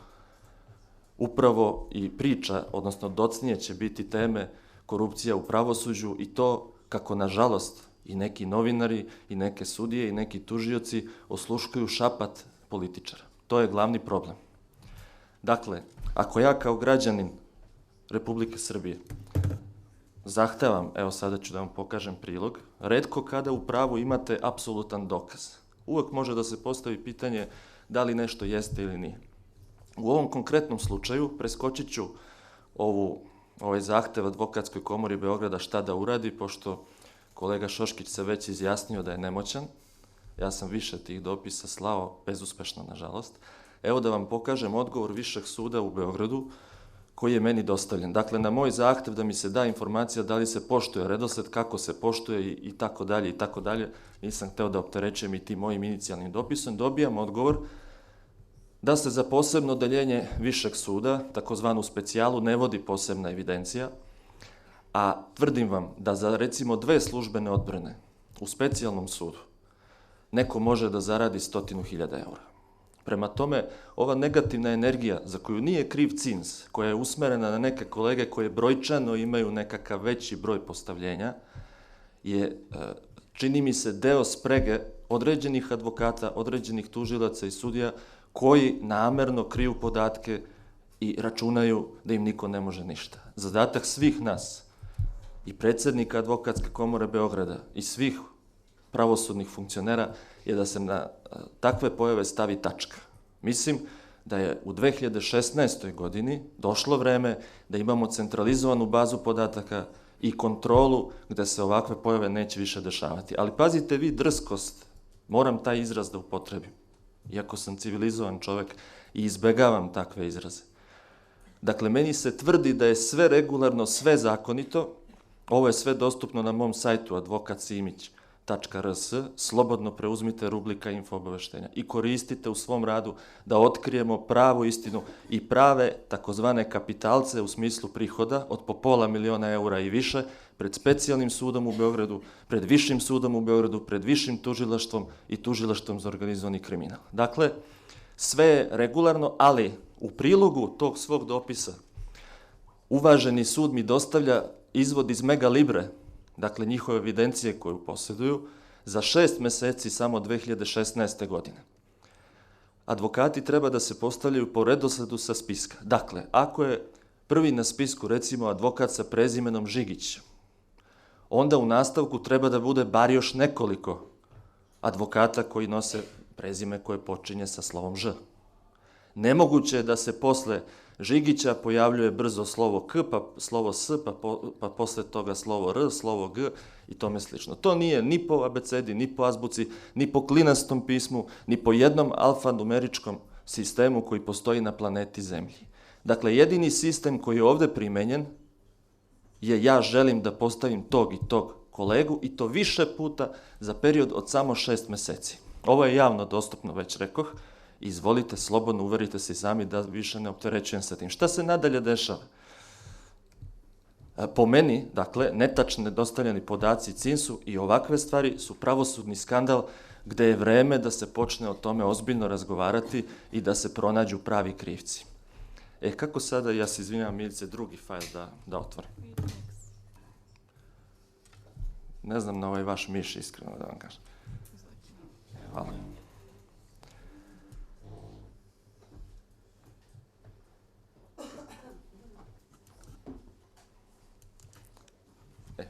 upravo i priča, odnosno docnije će biti teme korupcija u pravosuđu i to kako, nažalost, i neki novinari, i neke sudije, i neki tužioci osluškuju šapat političara. To je glavni problem. Dakle, ako ja kao građanin Republike Srbije zahtevam, evo sada ću da vam pokažem prilog, retko kada u pravu imate apsolutan dokaz. Uvek može da se postavi pitanje da li nešto jeste ili nije. U ovom konkretnom slučaju preskočit ću ovaj zahtev Advokatskoj komori Beograda šta da uradi, pošto kolega Šoškić se već izjasnio da je nemoćan. Ja sam više tih dopisa slao, bezuspešno, nažalost. Evo da vam pokažem odgovor Višeg suda u Beogradu, koji je meni dostavljen. Dakle, na moj zahtev da mi se da informacija da li se poštuje redosled, kako se poštuje i tako dalje i tako dalje, nisam hteo da opterećujem i tim mojim inicijalnim dopisom, dobijam odgovor da se za posebno odeljenje Višeg suda, takozvanu specijalu, ne vodi posebna evidencija, a tvrdim vam da za recimo 2 službene odbrane u specijalnom sudu neko može da zaradi 100.000 eura. Prema tome, ova negativna energija za koju nije kriv CINS, koja je usmerena na neke kolege koje brojčano imaju nekakav veći broj postavljenja, je, čini mi se, deo sprege određenih advokata, određenih tužilaca i sudija koji namerno kriju podatke i računaju da im niko ne može ništa. Zadatak svih nas, i predsjednika Advokatske komore Beograda i svih pravosudnih funkcionera, je da se na takve pojave stavi tačka. Mislim da je u 2016. godini došlo vreme da imamo centralizovanu bazu podataka i kontrolu gde se ovakve pojave neće više dešavati. Ali pazite vi drskost, moram taj izraz da upotrebim, iako sam civilizovan čovek i izbegavam takve izraze. Dakle, meni se tvrdi da je sve regularno, sve zakonito, ovo je sve dostupno na mom sajtu Advokat Simić www.info.rs, slobodno preuzmite rubrika info obaveštenja i koristite u svom radu da otkrijemo pravu istinu i prave takozvane kapitalce u smislu prihoda od po $500.000 eura i više pred specijalnim sudom u Beogradu, pred višim sudom u Beogradu, pred višim tužilaštvom i tužilaštvom za organizovani kriminal. Dakle, sve je regularno, ali u prilogu tog svog dopisa uvaženi sud mi dostavlja izvod iz Mega Libre, dakle njihove evidencije koju posjeduju, za 6 meseci samo 2016. godine. Advokati treba da se postavljaju po redosledu sa spiska. Dakle, ako je prvi na spisku, recimo, advokat sa prezimenom Žigić, onda u nastavku treba da bude bar još nekoliko advokata koji nose prezime koje počinje sa slovom Ž. Nemoguće je da se posle Žigića pojavljuje brzo slovo K, pa slovo S, pa posle toga slovo R, slovo G i tome slično. To nije ni po abecedi, ni po azbuci, ni po klinastom pismu, ni po jednom alfanumeričkom sistemu koji postoji na planeti Zemlji. Dakle, jedini sistem koji je ovde primenjen je ja želim da postavim tog i tog kolegu i to više puta za period od samo 6 meseci. Ovo je javno dostupno, već rekoh. Izvolite, slobodno, uverite se i sami da više ne opterećujem sa tim. Šta se nadalje dešava? Po meni, dakle, netačne dostavljeni podaci CINS-u i ovakve stvari su pravosudni skandal gde je vreme da se počne o tome ozbiljno razgovarati i da se pronađu pravi krivci. Kako sada, ja se izvinjavam, Milice, drugi fajl da otvorim? Ne znam na ovaj vaš miš, iskreno da vam kažem. Hvala.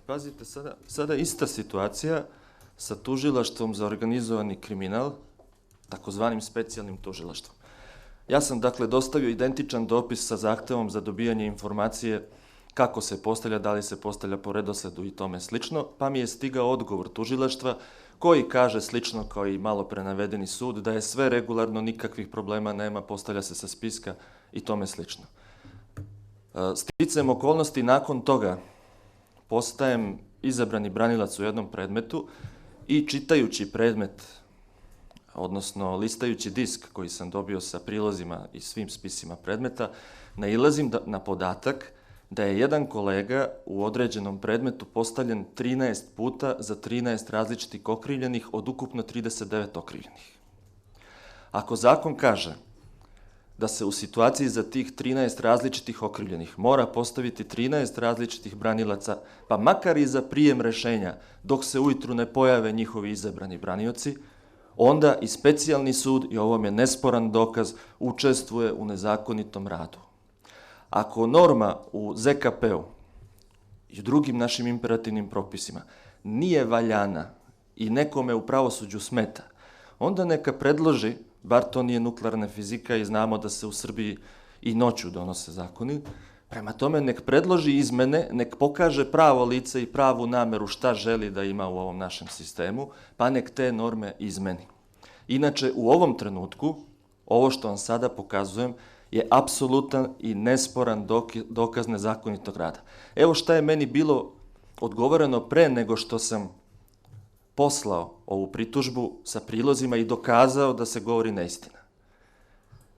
Pazite, sada ista situacija sa tužilaštvom za organizovani kriminal, takozvanim specijalnim tužilaštvom. Ja sam, dakle, dostavio identičan dopis sa zahtevom za dobijanje informacije kako se postavlja, da li se postavlja po redosledu i tome slično, pa mi je stigao odgovor tužilaštva koji kaže slično kao i malo pre navedeni sud, da je sve regularno, nikakvih problema nema, postavlja se sa spiska i tome slično. Sticajem okolnosti nakon toga postajem izabrani branilac u jednom predmetu i čitajući predmet, odnosno listajući disk koji sam dobio sa prilozima i svim spisima predmeta, nailazim na podatak da je jedan kolega u određenom predmetu postavljen 13 puta za 13 različitih okrivljenih od ukupno 39 okrivljenih. Ako zakon kaže da se u situaciji za tih 13 različitih okrivljenih mora postaviti 13 različitih branilaca, pa makar i za prijem rešenja, dok se ujutru ne pojave njihovi izabrani branioci, onda i specijalni sud, i ovo je nesporan dokaz, učestvuje u nezakonitom radu. Ako norma u ZKP-u i u drugim našim imperativnim propisima nije valjana i nekome u pravosuđu smeta, onda neka predloži, bar to nije nuklearna fizika i znamo da se u Srbiji i noću donose zakoni, prema tome nek predloži izmene, nek pokaže pravo lice i pravu nameru šta želi da ima u ovom našem sistemu, pa nek te norme izmeni. Inače, u ovom trenutku, ovo što vam sada pokazujem, je apsolutan i nesporan dokaz nezakonitog rada. Evo šta je meni bilo odgovoreno pre nego što sam poslao ovu pritužbu sa prilozima i dokazao da se govori neistina.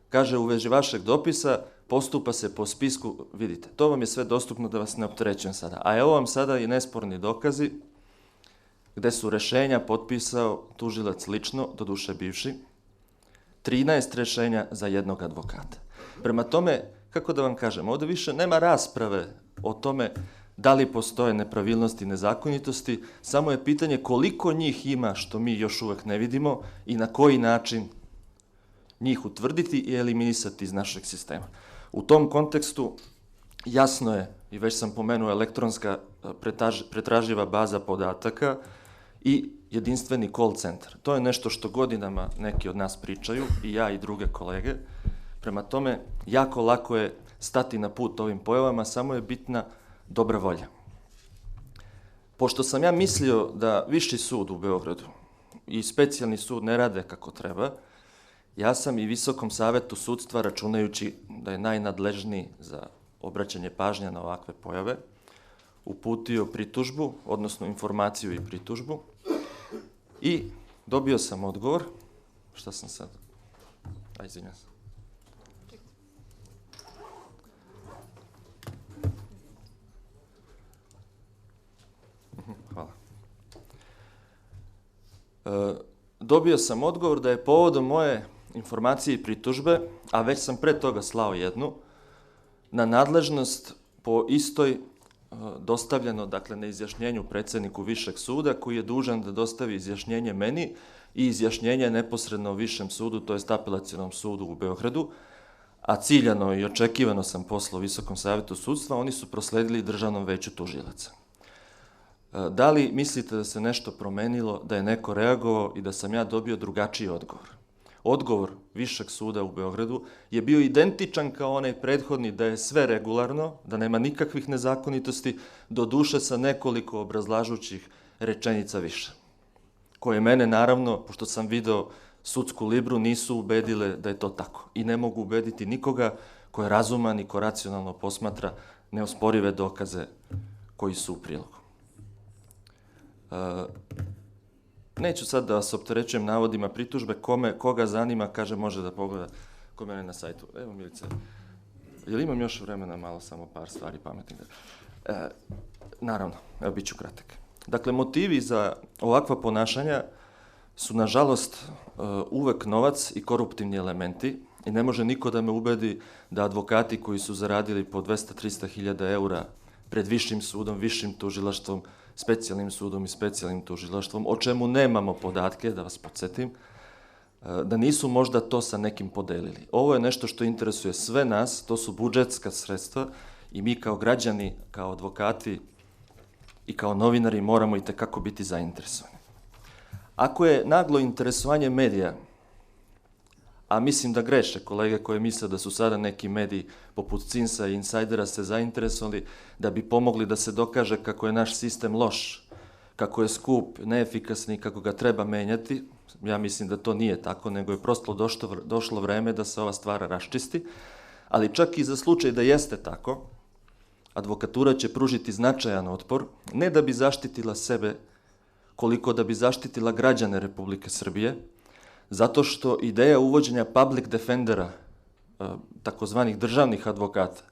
Kaže, u vezi vašeg dopisa postupa se po spisku, vidite, to vam je sve dostupno da vas ne opterećujem sada. A evo vam sada i nesporni dokazi gde su rešenja potpisao tužilac lično, doduše bivši, 13 rešenja za jednog advokata. Prema tome, kako da vam kažem, ovde više nema rasprave o tome da li postoje nepravilnosti i nezakonitosti, samo je pitanje koliko njih ima što mi još uvek ne vidimo i na koji način njih utvrditi i eliminisati iz našeg sistema. U tom kontekstu jasno je, i već sam pomenuo, elektronska pretraživa baza podataka i jedinstveni call centar. To je nešto što godinama neki od nas pričaju, i ja i druge kolege. Prema tome, jako lako je stati na put ovim pojavama, samo je bitna dobra volja. Pošto sam ja mislio da Viši sud u Beogradu i specijalni sud ne rade kako treba, ja sam i Visokom savetu sudstva, računajući da je najnadležniji za obraćanje pažnja na ovakve pojave, uputio pritužbu, odnosno informaciju i pritužbu, I dobio sam odgovor. Šta sam sad? Izvinjam se. Hvala. Dobio sam odgovor da je povodom moje informacije i pritužbe, a već sam pre toga slao jednu, na nadležnost po istoj dostavljeno, dakle, na izjašnjenju predsjedniku Višeg suda, koji je dužan da dostavi izjašnjenje meni i izjašnjenje neposredno Višem sudu, to jest Apelacionom sudu u Beogradu, a ciljano i očekivano sam poslao Visokom savjetu sudstva, oni su prosledili Državnom veću tužilaca. Da li mislite da se nešto promenilo, da je neko reagovao i da sam ja dobio drugačiji odgovor? Odgovor Višeg suda u Beogradu je bio identičan kao onaj prethodni, da je sve regularno, da nema nikakvih nezakonitosti, do duše sa nekoliko obrazlažućih rečenica više, koje mene, naravno, pošto sam video sudsku libru, nisu ubedile da je to tako. I ne mogu ubediti nikoga ko je razuman i ko racionalno posmatra neosporive dokaze koji su u prilogu. Neću sad da vas opterećujem navodima pritužbe, koga zanima, kaže, može da pogleda kod mene na sajtu. Evo, Milice, jel imam još vremena, malo samo par stvari pametnih? Naravno, evo, bit ću kratak. Dakle, motivi za ovakva ponašanja su, nažalost, uvek novac i koruptivni elementi i ne može niko da me ubedi da advokati koji su zaradili po 200-300 hiljada eura pred Višim sudom, Višim tužilaštvom, Specijalnim sudom i Specijalnim tužilaštvom, o čemu nemamo podatke, da vas podsjetim, da nisu možda to sa nekim podelili. Ovo je nešto što interesuje sve nas, to su budžetska sredstva i mi kao građani, kao advokati i kao novinari moramo i tekako biti zainteresovani. Ako je naglo interesovanje medija, a mislim da greše kolege koje misle da su sada neki mediji poput Cinsa i Insajdera se zainteresovali da bi pomogli da se dokaže kako je naš sistem loš, kako je skup, neefikasni, kako ga treba menjati, ja mislim da to nije tako, nego je prosto došlo vreme da se ova stvar raščisti, ali čak i za slučaj da jeste tako, advokatura će pružiti značajan otpor, ne da bi zaštitila sebe, koliko da bi zaštitila građane Republike Srbije, zato što ideja uvođenja public defendera, takozvanih državnih advokata,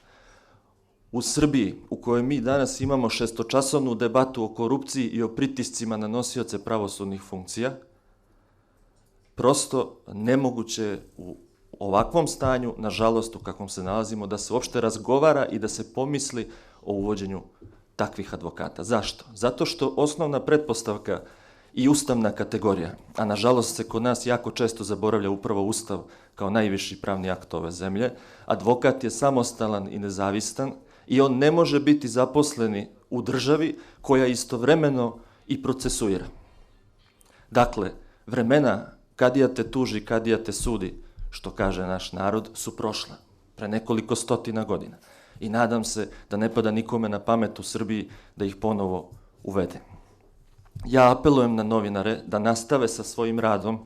u Srbiji, u kojoj mi danas imamo 6-časovnu debatu o korupciji i o pritiscima na nosioce pravosudnih funkcija, prosto nemoguće u ovakvom stanju, nažalost u kakvom se nalazimo, da se uopšte razgovara i da se pomisli o uvođenju takvih advokata. Zašto? Zato što osnovna pretpostavka i ustavna kategorija, a nažalost se kod nas jako često zaboravlja upravo Ustav kao najviši pravni akt ove zemlje, advokat je samostalan i nezavistan i on ne može biti zaposleni u državi koja istovremeno i procesuira. Dakle, vremena kadija te tuži, kadija te sudi, što kaže naš narod, su prošla pre nekoliko stotina godina. I nadam se da ne pada nikome na pamet u Srbiji da ih ponovo uvede. Ja apelujem na novinare da nastave sa svojim radom,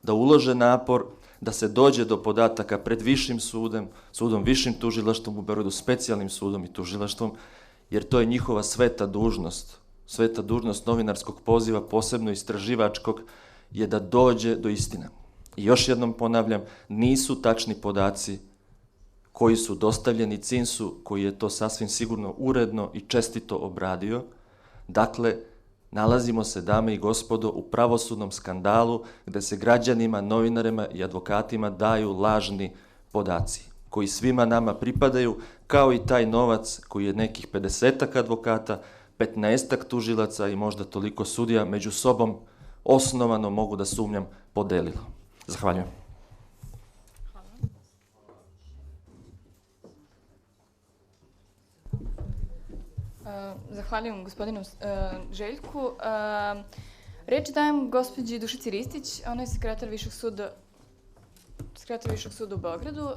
da ulože napor, da se dođe do podataka pred Višim sudom, Višim tužilaštvom u Beogradu, Specijalnim sudom i tužilaštvom, jer to je njihova sveta dužnost novinarskog poziva, posebno istraživačkog, je da dođe do istine. I još jednom ponavljam, nisu tačni podaci koji su dostavljeni Cinsu, koji je to sasvim sigurno uredno i čestito obradio. Dakle, nalazimo se, dame i gospodo, u pravosudnom skandalu gde se građanima, novinarima i advokatima daju lažni podaci, koji svima nama pripadaju, kao i taj novac koji je nekih 50-ak advokata, 15-ak tužilaca i možda toliko sudija među sobom osnovano, mogu da sumnjam, podelilo. Zahvaljujem. Zahvaljujem gospodinu Željku. Reč dajem gospođi Dušici Ristić, ona je sekretar Višeg suda u Beogradu.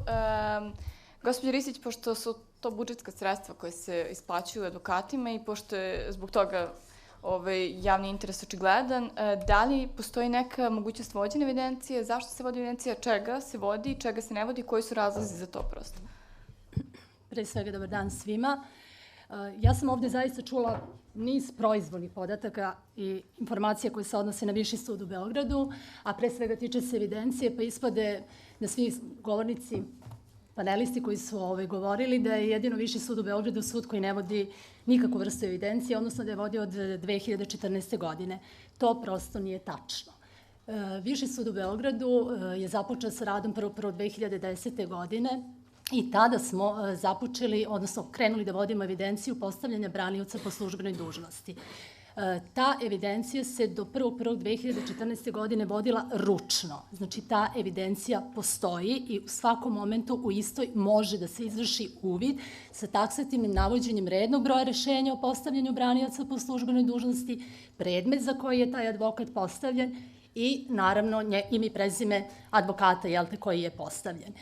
Gospođa Ristić, pošto su to budžetska sredstva koje se isplaćuju advokatima i pošto je zbog toga javni interes očigledan, da li postoji neka mogućnost vođenja evidencije, zašto se vodi evidencija, čega se vodi, čega se ne vodi, koji su razlozi za to prosto? Pre svega, dobar dan svima. Ja sam ovde zaista čula niz proizvoljnih podataka i informacija koje se odnose na Viši sud u Beogradu, a pre svega tiče se evidencije, pa ispade da svi govornici, panelisti koji su govorili da je jedino Viši sud u Beogradu sud koji ne vodi nikakvu vrstu evidencije, odnosno da je vodio od 2014. godine. To prosto nije tačno. Viši sud u Beogradu je započeo sa radom 1.1.2010. godine i tada smo započeli, odnosno krenuli da vodimo evidenciju postavljanja branioca po službenoj dužnosti. Ta evidencija se do 1.1.2014. godine vodila ručno. Znači, ta evidencija postoji i u svakom momentu u istoj može da se izvrši uvid sa taksativnim navođenjem rednog broja rešenja o postavljanju branioca po službenoj dužnosti, predmet za koji je taj advokat postavljen i, naravno, ime i prezime advokata, koji je postavljen.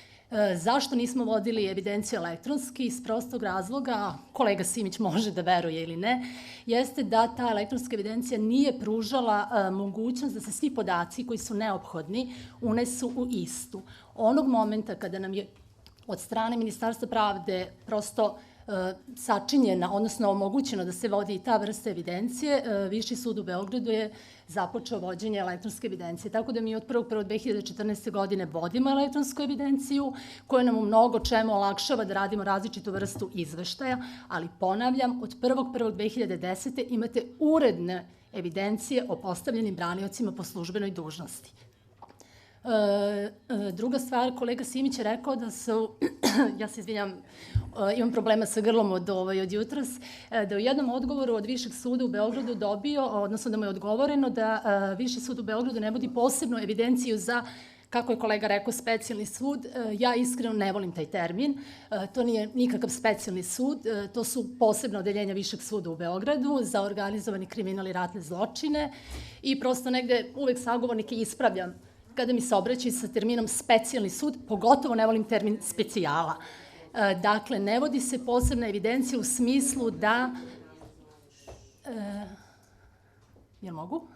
Zašto nismo vodili evidenciju elektronski? Iz prostog razloga, kolega Simić može da veruje ili ne, jeste da ta elektronska evidencija nije pružala mogućnost da se svi podaci koji su neophodni unesu u istu. Onog momenta kada nam je od strane Ministarstva pravde prosto sačinjena, odnosno omogućeno da se vodi i ta vrsta evidencije, Viši sud u Beogradu je započeo vođenje elektronske evidencije. Tako da mi od 1.1.2014. godine vodimo elektronsku evidenciju koja nam u mnogo čemu olakšava da radimo različitu vrstu izveštaja, ali ponavljam, od 1.1.2010. imate uredne evidencije o postavljenim braniocima po službenoj dužnosti. Druga stvar, kolega Simić je rekao da su, ja se izvinjam, imam problema sa grlom od jutros, da u jednom odgovoru od Višeg suda u Beogradu dobio, odnosno da mu je odgovoreno da Viši sud u Beogradu ne vodi posebnu evidenciju za, kako je kolega rekao, specijalni sud. Ja iskreno ne volim taj termin. To nije nikakav specijalni sud. To su posebna odeljenja Višeg suda u Beogradu za organizovani kriminal i ratne zločine i prosto negde uvek sagovornike ispravljam kada mi se obraćaju sa terminom specijalni sud, pogotovo ne volim termin specijala. Dakle, ne vodi se posebna evidencija u smislu da... Jel mogu?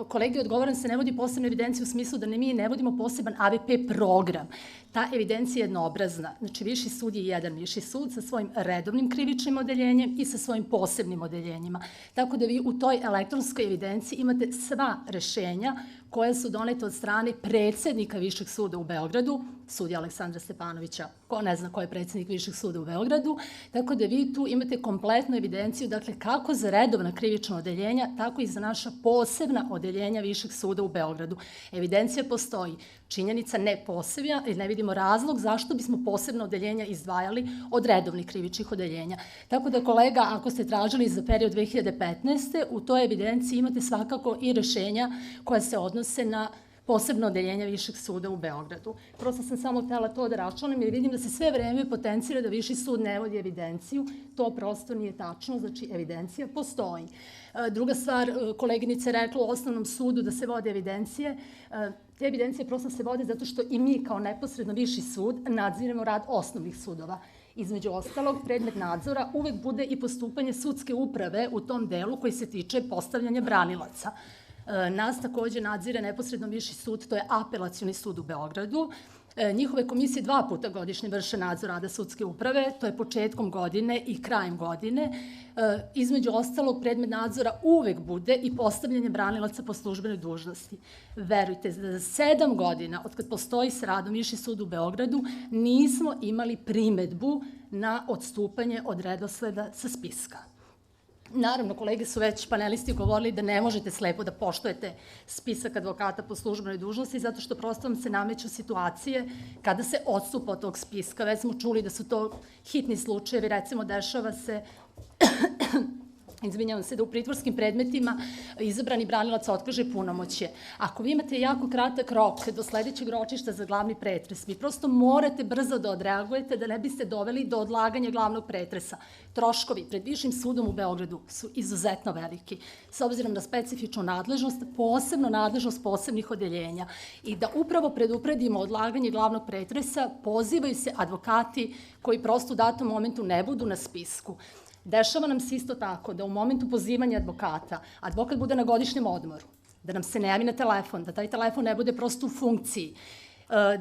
Kolegi odgovoram se, ne vodi posebna evidencija u smislu da mi ne vodimo poseban AVP program. Ta evidencija je jednoobrazna. Znači, Viši sud je jedan Viši sud sa svojim redovnim krivičnim odeljenjem i sa svojim posebnim odeljenjima. Tako da vi u toj elektronskoj evidenciji imate sva rešenja koja su donete od strane predsednika Višeg suda u Beogradu, sudija Aleksandra Stepanovića, ko ne zna ko je predsednik Višeg suda u Beogradu, tako da vi tu imate kompletnu evidenciju, dakle, kako za redovna krivična odeljenja, tako i za naša posebna odeljenja Višeg suda u Beogradu. Evidencija postoji. Činjenica ne posebna, jer ne vidimo razlog zašto bismo posebno odeljenja izdvajali od redovnih krivičnih odeljenja. Tako da, kolega, ako ste tražili za period 2015. u toj evidenciji imate svakako i rešenja koja se odnose na posebno odeljenje Višeg suda u Beogradu. Prosto sam samo htela to da računam jer vidim da se sve vreme potencira da Viši sud ne vodi evidenciju. To prosto nije tačno, znači evidencija postoji. Druga stvar, koleginica je rekla u osnovnom sudu da se vode evidencije. Te evidencije prosto se vode zato što i mi kao neposredno Viši sud nadziremo rad osnovnih sudova. Između ostalog, predmet nadzora uvek bude i postupanje sudske uprave u tom delu koji se tiče postavljanja branilaca. Nas takođe nadzire neposredno Viši sud, to je Apelacioni sud u Beogradu. Njihove komisije 2 puta godišnje vrše nadzor rada sudske uprave, to je početkom godine i krajem godine. Između ostalog, predmet nadzora uvek bude i postavljanje branilaca po službenoj dužnosti. Verujte, za 7 godina, od kad postoji s radom Viši sud u Beogradu, nismo imali primetbu na odstupanje od redosleda sa spiska. Naravno, kolege su već panelisti govorili da ne možete slepo da poštujete spisak advokata po službenoj dužnosti zato što prosto vam se nameću situacije kada se odstupa od tog spiska. Već smo čuli da su to hitni slučajevi, recimo dešava se izvinjavam se, da u pritvorskim predmetima izabrani branilac otkaže punomoćje. Ako vi imate jako kratak rok do sledećeg ročišta za glavni pretres, vi prosto morate brzo da odreagujete da ne biste doveli do odlaganja glavnog pretresa. Troškovi pred Višim sudom u Beogradu su izuzetno veliki, s obzirom na specifičnu nadležnost, posebno nadležnost posebnih odeljenja. I da upravo predupredimo odlaganje glavnog pretresa, pozivaju se advokati koji prosto u datom momentu ne budu na spisku. Dešava nam se isto tako da u momentu pozivanja advokata, advokat bude na godišnjem odmoru, da nam se ne javi na telefon, da taj telefon ne bude prosto u funkciji.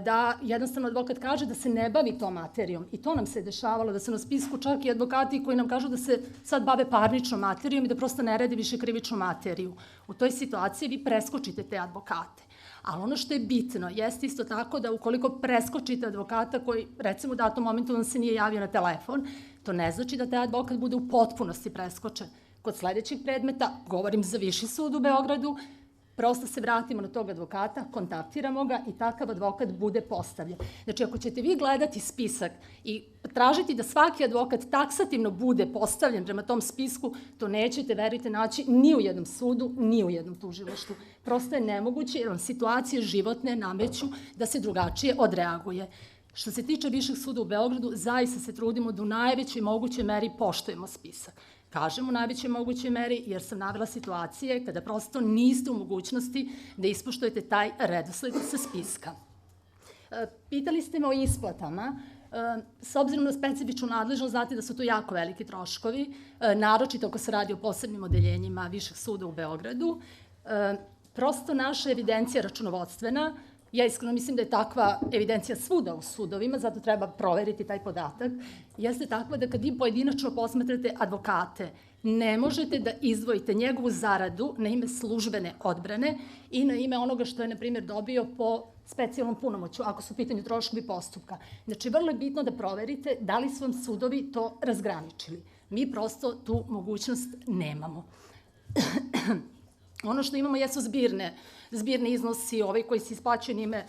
da jednostavno advokat kaže da se ne bavi tom materijom. I to nam se dešavalo, da su na spisku čak i advokati koji nam kažu da se sad bave parničnom materijom i da prosto ne radi više krivičnu materiju. U toj situaciji vi preskočite te advokate. Ali ono što je bitno jeste isto tako da ukoliko preskočite advokata koji recimo u datom momentu vam se nije javio na telefon, to ne znači da taj advokat bude u potpunosti preskočen. Kod sledećeg predmeta, govorim za Viši sud u Beogradu, prosto se vratimo na tog advokata, kontaktiramo ga i takav advokat bude postavljen. Znači, ako ćete vi gledati spisak i tražiti da svaki advokat taksativno bude postavljen prema tom spisku, to nećete, verujte, naći ni u jednom sudu, ni u jednom tužilaštvu. Prosto je nemoguće jer vam situacije životne nameću da se drugačije odreaguje. Što se tiče Višeg suda u Beogradu, zaista se trudimo da u najvećoj mogućoj meri poštujemo spisak. Kažem u najvećoj mogućoj meri jer sam navela situacije kada prosto niste u mogućnosti da ispoštujete taj redosled sa spiska. Pitali ste me o isplatama. S obzirom na specifičnu nadležnost, znate da su to jako veliki troškovi, naročito ako se radi o posebnim odeljenjima Višeg suda u Beogradu. Prosto naša evidencija računovodstvena, ja iskreno mislim da je takva evidencija svuda u sudovima, zato treba proveriti taj podatak, jeste takva da kad vi pojedinačno posmatrate advokate, ne možete da izdvojite njegovu zaradu na ime službene odbrane i na ime onoga što je, na primjer, dobio po specijalnom punomoću, ako su u pitanju troškovi postupka. Znači, vrlo je bitno da proverite da li su vam sudovi to razgraničili. Mi prosto tu mogućnost nemamo. Ono što imamo jesu zbirni iznosi, koji se isplaćuju na ime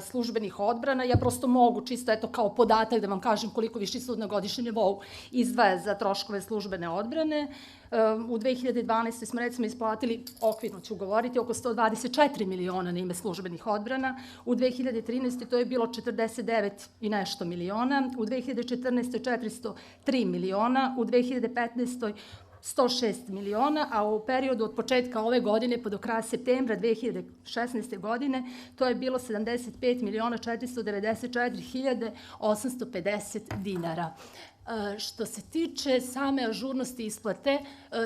službenih odbrana. Ja prosto mogu, čisto eto kao podatak, da vam kažem koliko Viši sud na godišnjem nivou izdvaja za troškove službene odbrane. U 2012. smo recimo isplatili, okvirno ću govoriti, oko 124 miliona na ime službenih odbrana. U 2013. to je bilo 49 i nešto miliona. U 2014. 403 miliona. U 2015. 106 miliona, a u periodu od početka ove godine pa do kraja septembra 2016. godine to je bilo 75 miliona 494 hiljade 850 dinara. Što se tiče same ažurnosti isplate,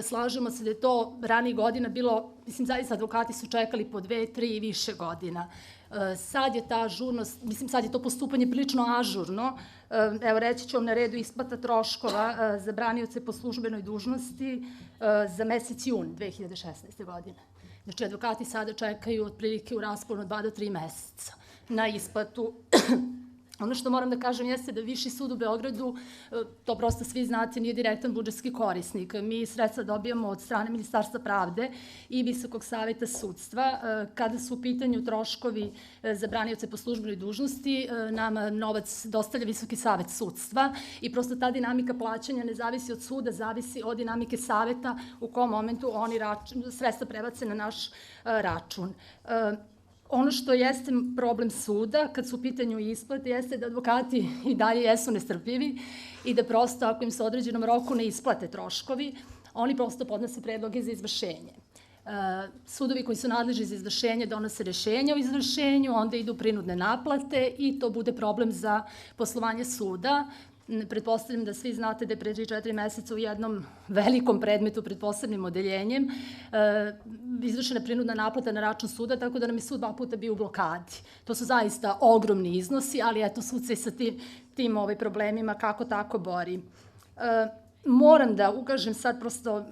slažemo se da je to ranijih godina bilo, mislim, zaista advokati su čekali po 2, 3 i više godina. Sad je ta ažurnost, mislim, sad je to postupanje prilično ažurno. Evo, reći ću vam na redu isplata troškova za branioce po službenoj dužnosti za mesec jun 2016. godine. Znači, advokati sada čekaju otprilike u rasponu 2 do 3 meseca na isplatu. Ono što moram da kažem jeste da Viši sud u Beogradu, to prosto svi znate, nije direktan budžetski korisnik. Mi sredstva dobijamo od strane Ministarstva pravde i Visokog saveta sudstva. Kada su u pitanju troškovi za branioce po službenoj dužnosti, nama novac dostavlja Visoki savet sudstva i prosto ta dinamika plaćanja ne zavisi od suda, zavisi od dinamike saveta u kom momentu oni sredstva prebace na naš račun. Ono što jeste problem suda, kad su u pitanju isplate, jeste da advokati i dalje jesu nestrpljivi i da prosto, ako im se u određenom roku ne isplate troškovi, oni prosto podnose predloge za izvršenje. Sudovi koji su nadležni za izvršenje donose rešenje o izvršenju, onda idu prinudne naplate i to bude problem za poslovanje suda. Pretpostavljam da svi znate da je pre 3-4 meseca u jednom velikom predmetu pred posebnim odeljenjem izvršena prinudna naplata na račun suda, tako da nam je sud 2 puta bio u blokadi. To su zaista ogromni iznosi, ali eto, sud se i sa tim problemima kako tako bori. Moram da ukažem sad, prosto,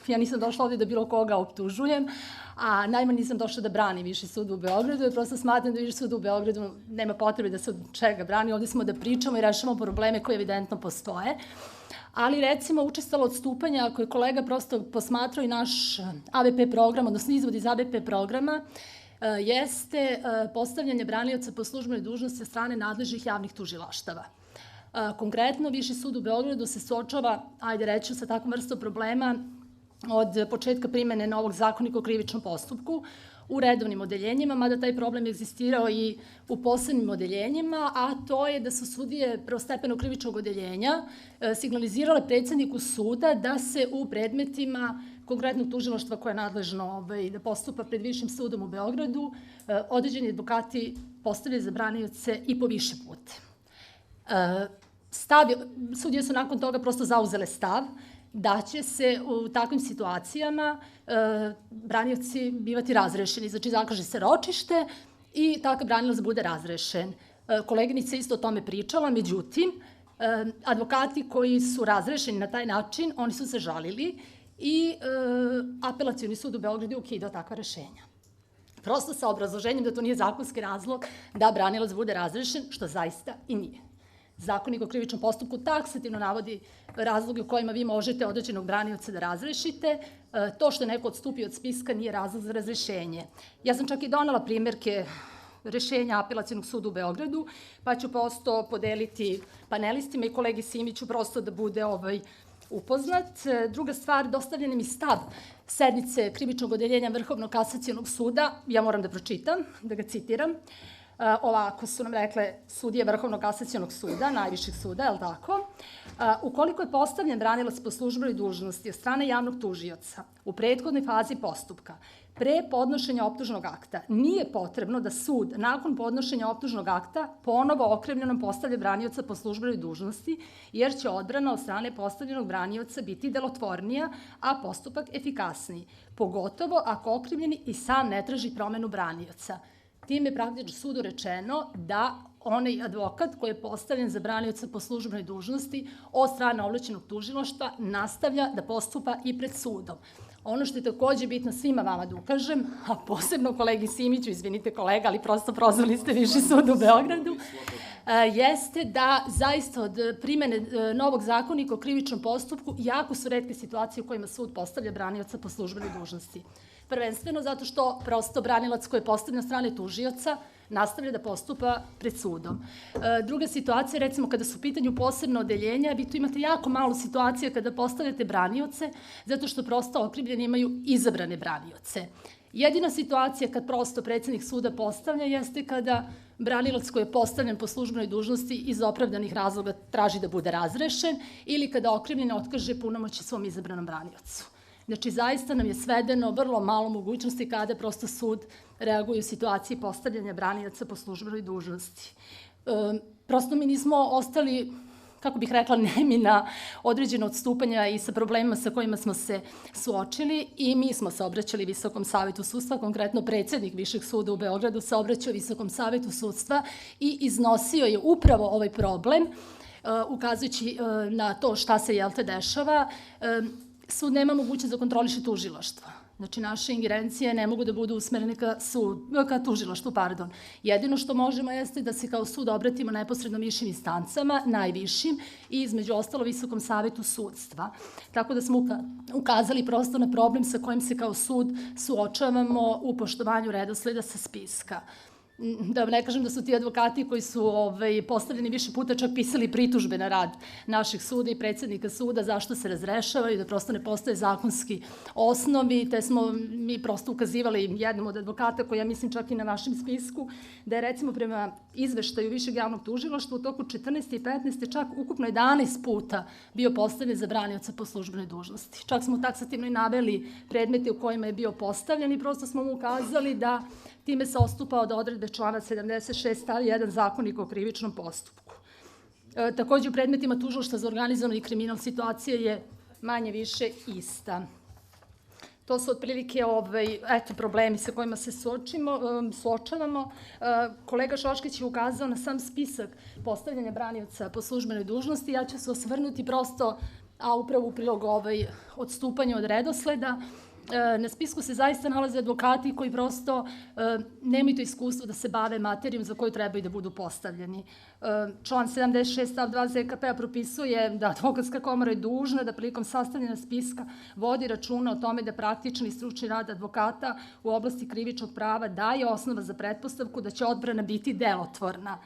ja nisam došla ovde da bilo koga optužujem, a najmanje nisam došla da branim Viši sud u Beogradu, jer prosto smatram da Viši sud u Beogradu nema potrebe da se od čega brani, ovde smo da pričamo i rešavamo probleme koje evidentno postoje. Ali recimo učestalo odstupanja, ako je kolega prosto posmatrao i naš AVP program, odnosno izvod iz AVP programa, jeste postavljanje branioca po službenoj dužnosti od strane nadležnih javnih tužilaštava. Konkretno, Viši sud u Beogradu se suočava, ajde reći, sa takvom vrstom problema od početka primene novog zakonika o krivičnom postupku u redovnim odeljenjima, mada taj problem je egzistirao i u posebnim odeljenjima, a to je da su sudije prvostepenog krivičnog odeljenja signalizirale predsedniku suda da se u predmetima konkretnog tužilaštva koje je nadležno da postupa pred Višim sudom u Beogradu, određeni advokati postavljaju za branioce i po više puta. Sudije su nakon toga prosto zauzele stav da će se u takvim situacijama branioci bivati razrešeni. Znači, zakaže se ročište i takav branilac bude razrešen. Koleginica isto o tome pričala, međutim, advokati koji su razrešeni na taj način, oni su se žalili i Apelacioni sud u Beogradu je ukidao takva rešenja. Prosto sa obrazloženjem da to nije zakonski razlog da branilac bude razrešen, što zaista i nije. Zakonik o krivičnom postupku taksativno navodi razloge u kojima vi možete određenog branioca da razrešite. To što je neko odstupio od spiska nije razlog za razrešenje. Ja sam čak i donela primjerke rešenja Apelacionog suda u Beogradu, pa ću prosto podeliti panelistima i kolegi Simiću prosto da bude upoznat. Druga stvar, dostavljen mi stav sednice krivičnog odeljenja Vrhovnog kasacionog suda. Ja moram da pročitam, da ga citiram. Ovako su nam rekle sudije Vrhovnog kasacionog suda, najviših suda, je li tako? Ukoliko je postavljen branilac po službenoj dužnosti od strane javnog tužioca u prethodnoj fazi postupka, pre podnošenja optužnog akta, nije potrebno da sud nakon podnošenja optužnog akta ponovo okrivljenom postavlja branioca po službenoj dužnosti, jer će odbrana od strane postavljenog branioca biti delotvornija, a postupak efikasniji, pogotovo ako okrivljeni i sam ne traži promenu branioca. Tim je praktično sudu rečeno da onaj advokat koji je postavljen za branioca po službenoj dužnosti od strane ovlašćenog tužilaštva nastavlja da postupa i pred sudom. Ono što je takođe bitno svima vama da ukažem, a posebno kolegi Simiću, izvinite kolega, ali prosto prozvali ste Viši sud u Beogradu, jeste da zaista od primene novog zakonika o krivičnom postupku jako su retke situacije u kojima sud postavlja branioca po službenoj dužnosti. Prvenstveno zato što prosto branilac koji je postavljen od strane tužioca nastavlja da postupa pred sudom. Druga situacija, recimo kada su u pitanju posebno odeljenja, vi tu imate jako malo situacija kada postavljate branioce, zato što prosto okrivljeni imaju izabrane branioce. Jedina situacija kad prosto predsjednik suda postavlja jeste kada branilac koji je postavljen po službenoj dužnosti iz opravdanih razloga traži da bude razrešen ili kada okrivljeni otkaže punomoći svom izabranom braniocu. Znači, zaista nam je svedeno vrlo malo mogućnosti kada prosto sud reaguje u situaciji postavljanja branioca po službenoj dužnosti. Prosto mi nismo ostali, kako bih rekla, nemi na određeno odstupanja i sa problemima sa kojima smo se suočili i mi smo se obraćali Visokom savetu sudstva, konkretno predsjednik Višeg suda u Beogradu se obraćao Visokom savetu sudstva i iznosio je upravo ovaj problem, ukazujući na to šta se dešava. Sud nema mogućnost da kontroliše tužilaštvo. Znači, naše ingerencije ne mogu da budu usmerene ka tužilaštvu, pardon. Jedino što možemo jeste da se kao sud obratimo neposredno višim instancama, najvišim i između ostalo Visokom savetu sudstva. Tako da smo ukazali prosto na problem sa kojim se kao sud suočavamo u poštovanju redosleda sa spiska. Da ne kažem da su ti advokati koji su postavljeni više puta čak pisali pritužbe na rad naših suda i predsjednika suda zašto se razrešavaju, da prosto ne postoje zakonski osnovi, te smo mi prosto ukazivali jednom od advokata koji ja mislim čak i na našem spisku, da je recimo prema izveštaju Višeg javnog tužilaštva u toku 14. i 15. čak ukupno 11 puta bio postavljen za branioca po službenoj dužnosti. Čak smo taksativno i naveli predmete u kojima je bio postavljen i prosto smo mu ukazali da time se odstupa od odredbe člana 76 stav 1 Zakonika o krivičnom postupku. Takođe u predmetima tužilaštva za organizovani kriminal situacija je manje više ista. To su otprilike problemi sa kojima se suočavamo. Kolega Šoškić je ukazao na sam spisak postavljanja branioca po službenoj dužnosti. Ja ću se osvrnuti prosto, a upravo u prilog odstupanja od redosleda. Na spisku se zaista nalaze advokati koji prosto nemaju to iskustvo da se bave materijom za koju trebaju da budu postavljeni. Član 76 stav 2 ZKP-a propisuje da advokatska komora je dužna da prilikom sastavljanja spiska vodi računa o tome da praktični i stručni rad advokata u oblasti krivičnog prava daje osnova za pretpostavku da će odbrana biti delotvorna.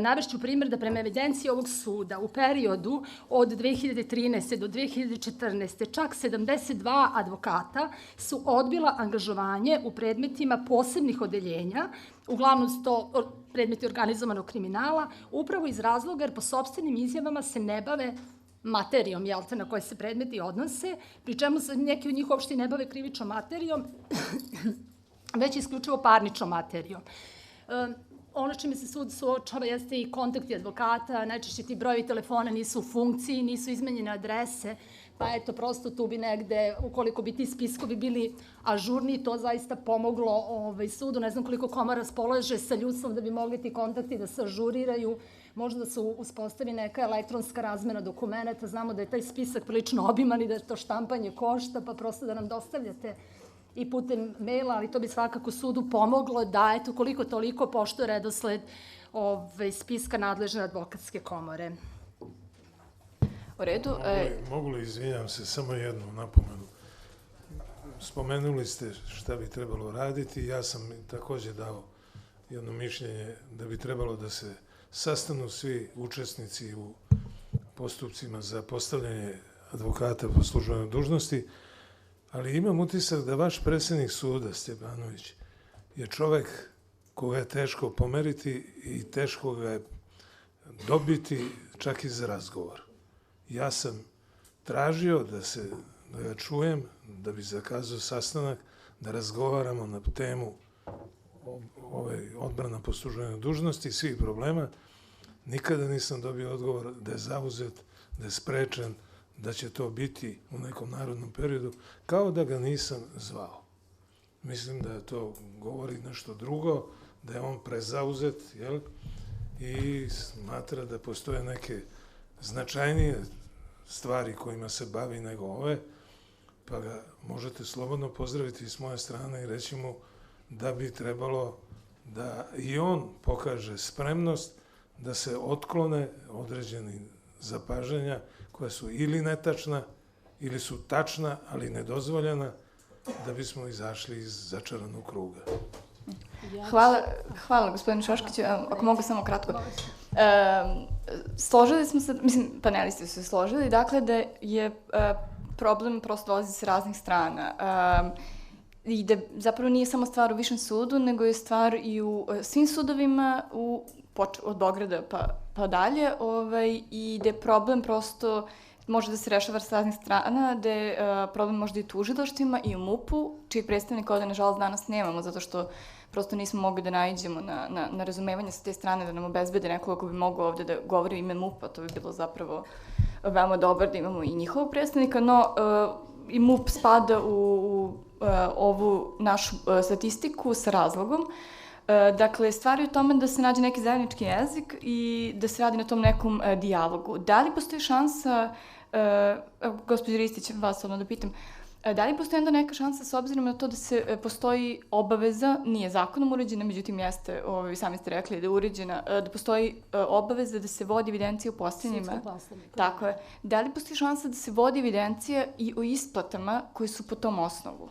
Navešću primjer da prema evidenciji ovog suda u periodu od 2013. do 2014. čak 72 advokata su odbila angažovanje u predmetima posebnih odeljenja, uglavnom su to predmeti organizovanog kriminala, upravo iz razloga jer po sopstvenim izjavama se ne bave materijom, na koje se predmeti odnose, pri čemu se neki od njih uopšte ne bave krivičnom materijom, već isključivo parničnom materijom. Ono čime se sud suočava jeste i kontakti advokata, najčešće ti brojevi telefona nisu u funkciji, nisu izmenjene adrese, Pa eto, prosto tu bi negde, ukoliko bi ti spiskovi bili ažurni, to zaista pomoglo sudu. Ne znam koliko komora raspolaže sa ljudstvom da bi mogli ti kontakti da se ažuriraju. Možda da se uspostavi neka elektronska razmena dokumenta. Znamo da je taj spisak prilično obiman i da to štampanje košta, pa prosto da nam dostavljate i putem maila, ali to bi svakako sudu pomoglo da, eto, koliko toliko poštuje redosled spiska nadležne advokatske komore. U redu. Mogu li, izvinjam se, samo jednu napomenu. Spomenuli ste šta bi trebalo raditi. Ja sam takođe dao jedno mišljenje da bi trebalo da se sastanu svi učesnici u postupcima za postavljanje advokata po službenoj dužnosti, ali imam utisak da vaš predsjednik suda, Stjepanović, je čovek koga je teško pomeriti i teško ga je dobiti čak i za razgovor. Ja sam tražio da ga čujem, da bi zakazao sastanak, da razgovaramo na temu odbrana po službenoj dužnosti i svih problema. Nikada nisam dobio odgovor da je zauzet, da je sprečen, da će to biti u nekom narodnom periodu, kao da ga nisam zvao. Mislim da to govori nešto drugo, da je on prezauzet, jel? I smatra da postoje neke značajnije stvari kojima se bavi nego ove, pa ga možete slobodno pozdraviti s moje strane i reći mu da bi trebalo da i on pokaže spremnost da se otklone određeni zapažanja koja su ili netačna, ili su tačna, ali nedozvoljena, da bismo izašli iz začaranog kruga. Hvala gospodinu Šoškiću. Ako mogu samo kratko. Složili smo se, mislim, panelisti su se složili, dakle da je problem prosto dolazi sa raznih strana. I da zapravo nije samo stvar u Višem sudu, nego je stvar i u svim sudovima, od Beograda pa dalje, i da je problem prosto može da se rešava sa raznih strana, da je problem možda i u tužilaštvima i u MUP-u, čiji predstavnika ovde, nažalost, danas nemamo, zato što prosto nismo mogli da naiđemo na razumevanje sa te strane, da nam obezbede nekoga ko bi mogao ovde da govori u ime MUP-a, to bi bilo zapravo veoma dobar da imamo i njihovog predstavnika, no i MUP spada u ovu našu statistiku sa razlogom. Dakle, stvar je u tome da se nađe neki zajednički jezik i da se radi na tom nekom dijalogu. Da li postoji šansa, gospođo Ristić, vas odmah da pitam, da li postoji onda neka šansa s obzirom na to da se postoji obaveza, nije zakonom uređena, međutim jeste, sami ste rekli da je uređena, da postoji obaveza da se vodi evidencija o postavljanjima. Tako je. Da li postoji šansa da se vodi evidencija i o isplatama koje su po tom osnovu?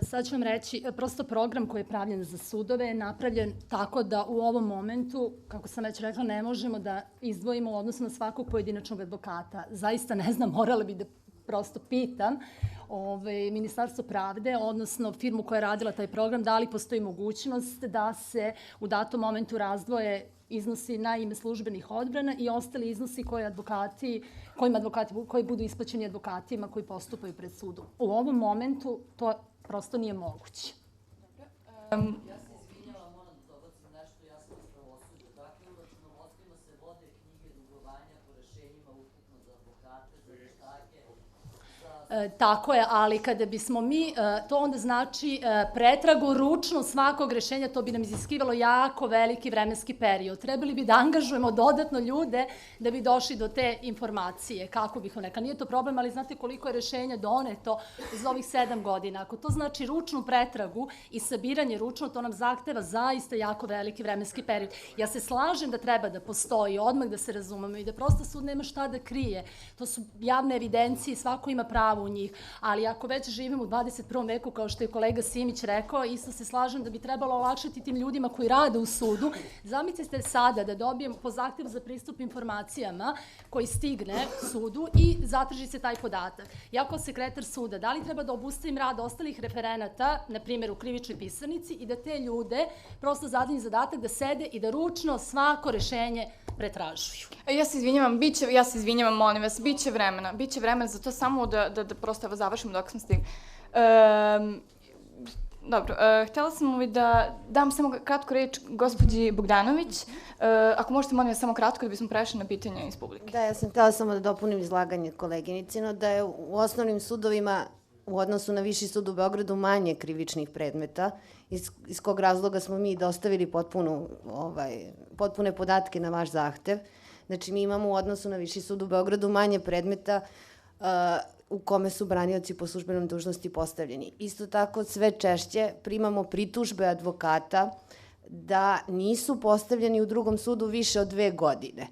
Sad ću vam reći, prosto program koji je pravljen za sudove je napravljen tako da u ovom momentu, kako sam već rekla, ne možemo da izdvojimo u odnosu na svakog pojedinačnog advokata. Zaista ne znam, morala bi da prosto pitam Ministarstvo pravde, odnosno firmu koja je radila taj program, da li postoji mogućnost da se u datom momentu razdvoje iznosi na ime službenih odbrana i ostali iznosi koji budu isplaćeni advokatima koji postupaju pred sudom. U ovom momentu to prosto nije moguće. Ja se izvinjavam, moram da dobacim nešto, ja sam iz pravosuđa. Dakle, u računovodstvima se vode knjige dugovanja po rešenjima ukupno za advokate, za veštake. Tako je, ali kada bismo mi, to onda znači pretragu ručno svakog rešenja, to bi nam iziskivalo jako veliki vremenski period. Trebali bi da angažujemo dodatno ljude da bi došli do te informacije. Kako bih neka, nije to problem, ali znate koliko je rešenja doneto za ovih 7 godina. Ako to znači ručnu pretragu i sabiranje ručno, to nam zahteva zaista jako veliki vremenski period. Ja se slažem da treba da postoji, odmah da se razumemo i da prosto sud nema šta da krije. To su javne evidencije i svako ima pravo u njih, ali ako već živimo u 21. veku, kao što je kolega Simić rekao, isto se slažem da bi trebalo olakšati tim ljudima koji rade u sudu. Zamislite sada da dobijem po zahtevu za pristup informacijama koji stigne sudu i zatraži se taj podatak. Ja kao sekretar suda, da li treba da obustavim rad ostalih referenata, na primjer u krivičnoj pisarnici, i da te ljude prosto zadanim zadatak da sede i da ručno svako rešenje pretražuju. Ja se izvinjavam, molim vas, biće vremena za to, samo da prosto završimo dok smo stigli. Dobro, htjela sam da dam samo kratko reč gospođi Bogdanović. Ako možete, molim vas, samo kratko da bismo prešli na pitanja iz publike. Da, ja sam htjela samo da dopunim izlaganje koleginicino, da je u osnovnim sudovima u odnosu na Viši sud u Beogradu manje krivičnih predmeta, iz kog razloga smo mi dostavili potpune podatke na vaš zahtev. Znači, mi imamo u odnosu na Viši sud u Beogradu manje predmeta u kome su branioci po službenom dužnosti postavljeni. Isto tako, sve češće primamo pritužbe advokata da nisu postavljeni u drugom sudu više od 2 godine.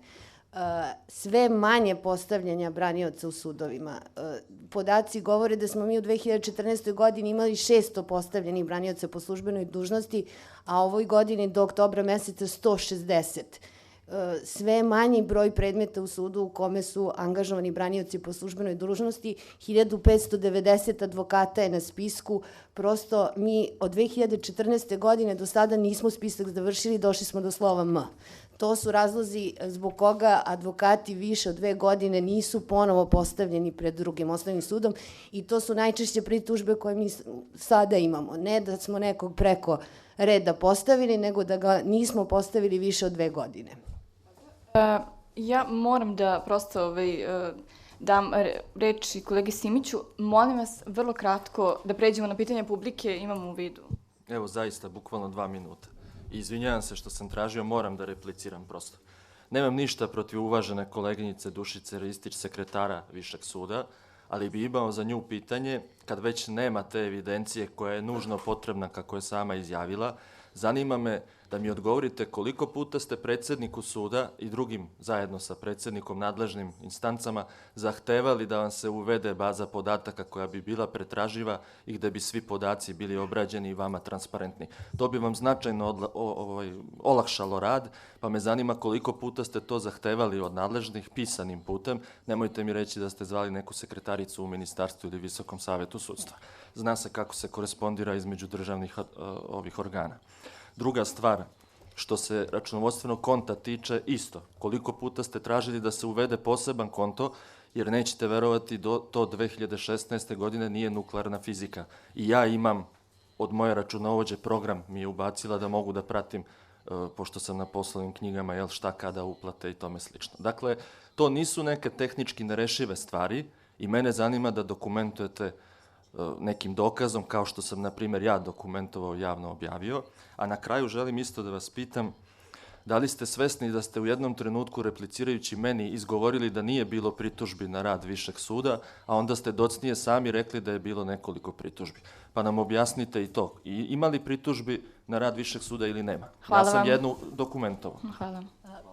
Sve manje postavljanja branioca u sudovima. Podaci govore da smo mi u 2014. godini imali 600 postavljenih branioca po službenoj dužnosti, a ovoj godini do oktobra meseca 160. Sve manji broj predmeta u sudu u kome su angažovani branioci po službenoj dužnosti, 1590 advokata je na spisku. Prosto mi od 2014. godine do sada nismo spisak završili, došli smo do slova M. To su razlozi zbog koga advokati više od 2 godine nisu ponovo postavljeni pred drugim osnovnim sudom i to su najčešće pritužbe koje mi sada imamo. Ne da smo nekog preko reda postavili, nego da ga nismo postavili više od 2 godine. Ja moram da prosto dam reč i kolegi Simiću. Molim vas vrlo kratko da pređemo na pitanje publike, imamo u vidu. Evo, zaista, bukvalno 2 minuta. Izvinjavam se što sam tražio, moram da repliciram prosto. Nemam ništa protiv uvažene koleginice Dušice Ristić, sekretara Višeg suda, ali bi imao za nju pitanje, kad već nema te evidencije koja je nužno potrebna, kako je sama izjavila, zanima me da mi odgovorite koliko puta ste predsjedniku suda i drugim zajedno sa predsjednikom nadležnim instancama zahtevali da vam se uvede baza podataka koja bi bila pretraživa i gde bi svi podaci bili obrađeni i vama transparentni. To bi vam značajno olakšalo rad, pa me zanima koliko puta ste to zahtevali od nadležnih pisanim putem. Nemojte mi reći da ste zvali neku sekretaricu u ministarstvu ili Visokom savetu sudstva. Zna se kako se korespondira između državnih ovih organa. Druga stvar, što se računovodstvenog konta tiče, isto. Koliko puta ste tražili da se uvede poseban konto, jer nećete verovati, to 2016. godine nije nuklearna fizika. I ja imam od moje računovođe program, mi je ubacila da mogu da pratim, pošto sam na poslovnim knjigama, šta kada uplate i tome slično. Dakle, to nisu neke tehnički nerešive stvari i mene zanima da dokumentujete nekim dokazom, kao što sam, na primjer, ja dokumentovao, javno objavio. A na kraju želim isto da vas pitam, da li ste svesni da ste u jednom trenutku, replicirajući meni, izgovorili da nije bilo pritužbi na rad Višeg suda, a onda ste docnije sami rekli da je bilo nekoliko pritužbi. Pa nam objasnite i to. Ima li pritužbi na rad Višeg suda ili nema? Hvala ja sam vam. jednu dokumentovao. Hvala.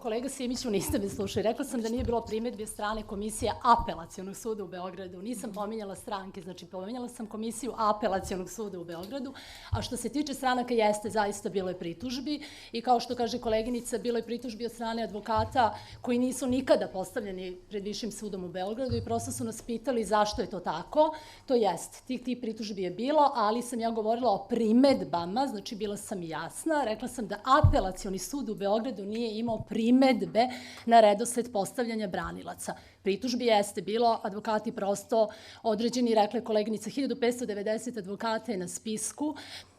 Kolega Simiću, niste me slušali. Rekla sam da nije bilo primjedbe strane Komisije Apelacionog suda u Beogradu. Nisam pominjala stranke, znači pominjala sam Komisiju Apelacionog suda u Beogradu. A što se tiče stranaka, jeste zaista bilo je pritužbi i kao što kaže koleginica, bilo je pritužbi od strane advokata koji nisu nikada postavljeni pred Višim sudom u Beogradu i prosto su nas pitali zašto je to tako. To jest, tih pritužbi je bilo, ali sam ja govorila o primedbama, znači bila sam jasna. Rekla sam da Apelacioni sud u Beogradu nije imao primedbe na redosled postavljanja branilaca. Pritužbi jeste bilo, advokati prosto određeni, rekla je koleginica, 1590 advokata je na spisku.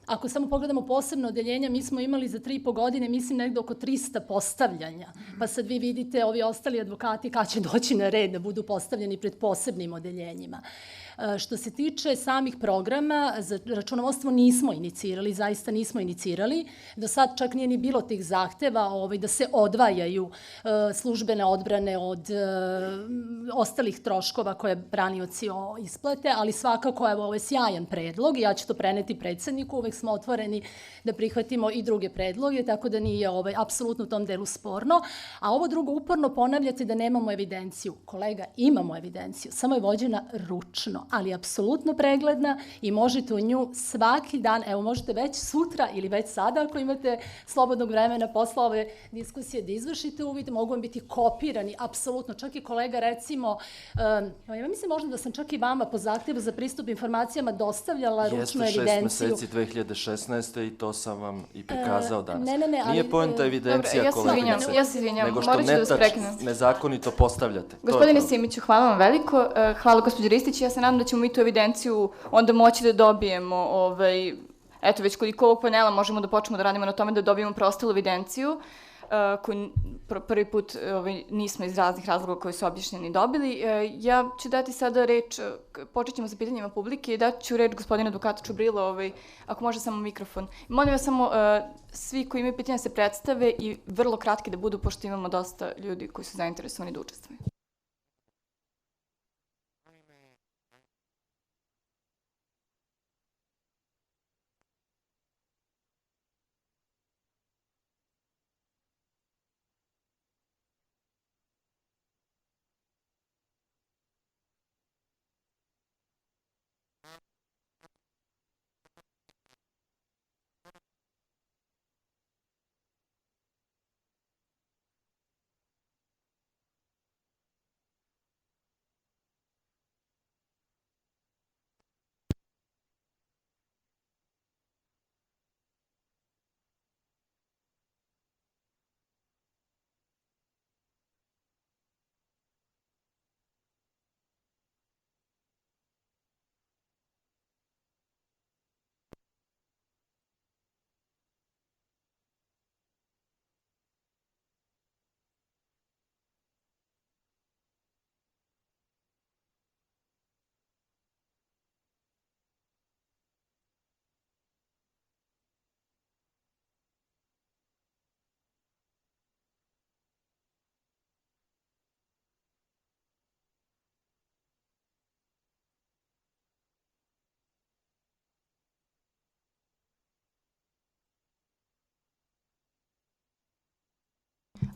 Ako samo pogledamo posebno odeljenja, mi smo imali za 3,5 godine, mislim, negde oko 300 postavljanja. Pa sad vi vidite ovi ostali advokati kad će doći na red da budu postavljeni pred posebnim odeljenjima. Što se tiče samih programa, za računovodstvo nismo inicirali, zaista nismo inicirali. Do sad čak nije ni bilo tih zahteva da se odvajaju službene odbrane od ostalih troškova koje branioci isplate, ali svakako ovo je sjajan predlog i ja ću to preneti predsjedniku, uvek smo otvoreni da prihvatimo i druge predloge, tako da nije apsolutno u tom delu sporno. A ovo drugo, uporno ponavljate da nemamo evidenciju. Kolega, imamo evidenciju, samo je vođena ručno, ali apsolutno pregledna i možete u nju svaki dan, evo možete već sutra ili već sada ako imate slobodnog vremena posle ove diskusije da izvršite uvid, mogu vam biti kopirani, apsolutno. Čak i kolega, recimo, ja mislim možda da sam čak i vama po zahtjevu za pristup informacijama dostavljala ručnu evidenciju. Jeste 6 meseci 2016. i to sam vam i prikazao danas. Ne, ali... Nije poenta evidencija, koleginice, ja se izvinjam, nego što nezakonito postavljate. Gospodine Simiću, hvala vam veliko. Hvala gospođo Ristić. Ja se nadam da ćemo mi tu evidenciju onda moći da dobijemo eto, već koliko ovog panela možemo da počnemo da radimo na tome da dobijemo preostalu evidenciju, koju prvi put nismo iz raznih razloga koji su objašnjeni dobili. Ja ću dati sada reč, počet ćemo sa pitanjima publike i dat ću reč gospodinu advokatu Čubrilo, ako može samo mikrofon. Molim vas samo svi koji imaju pitanja se predstave i vrlo kratki da budu, pošto imamo dosta ljudi koji su zainteresovani da učestvuju.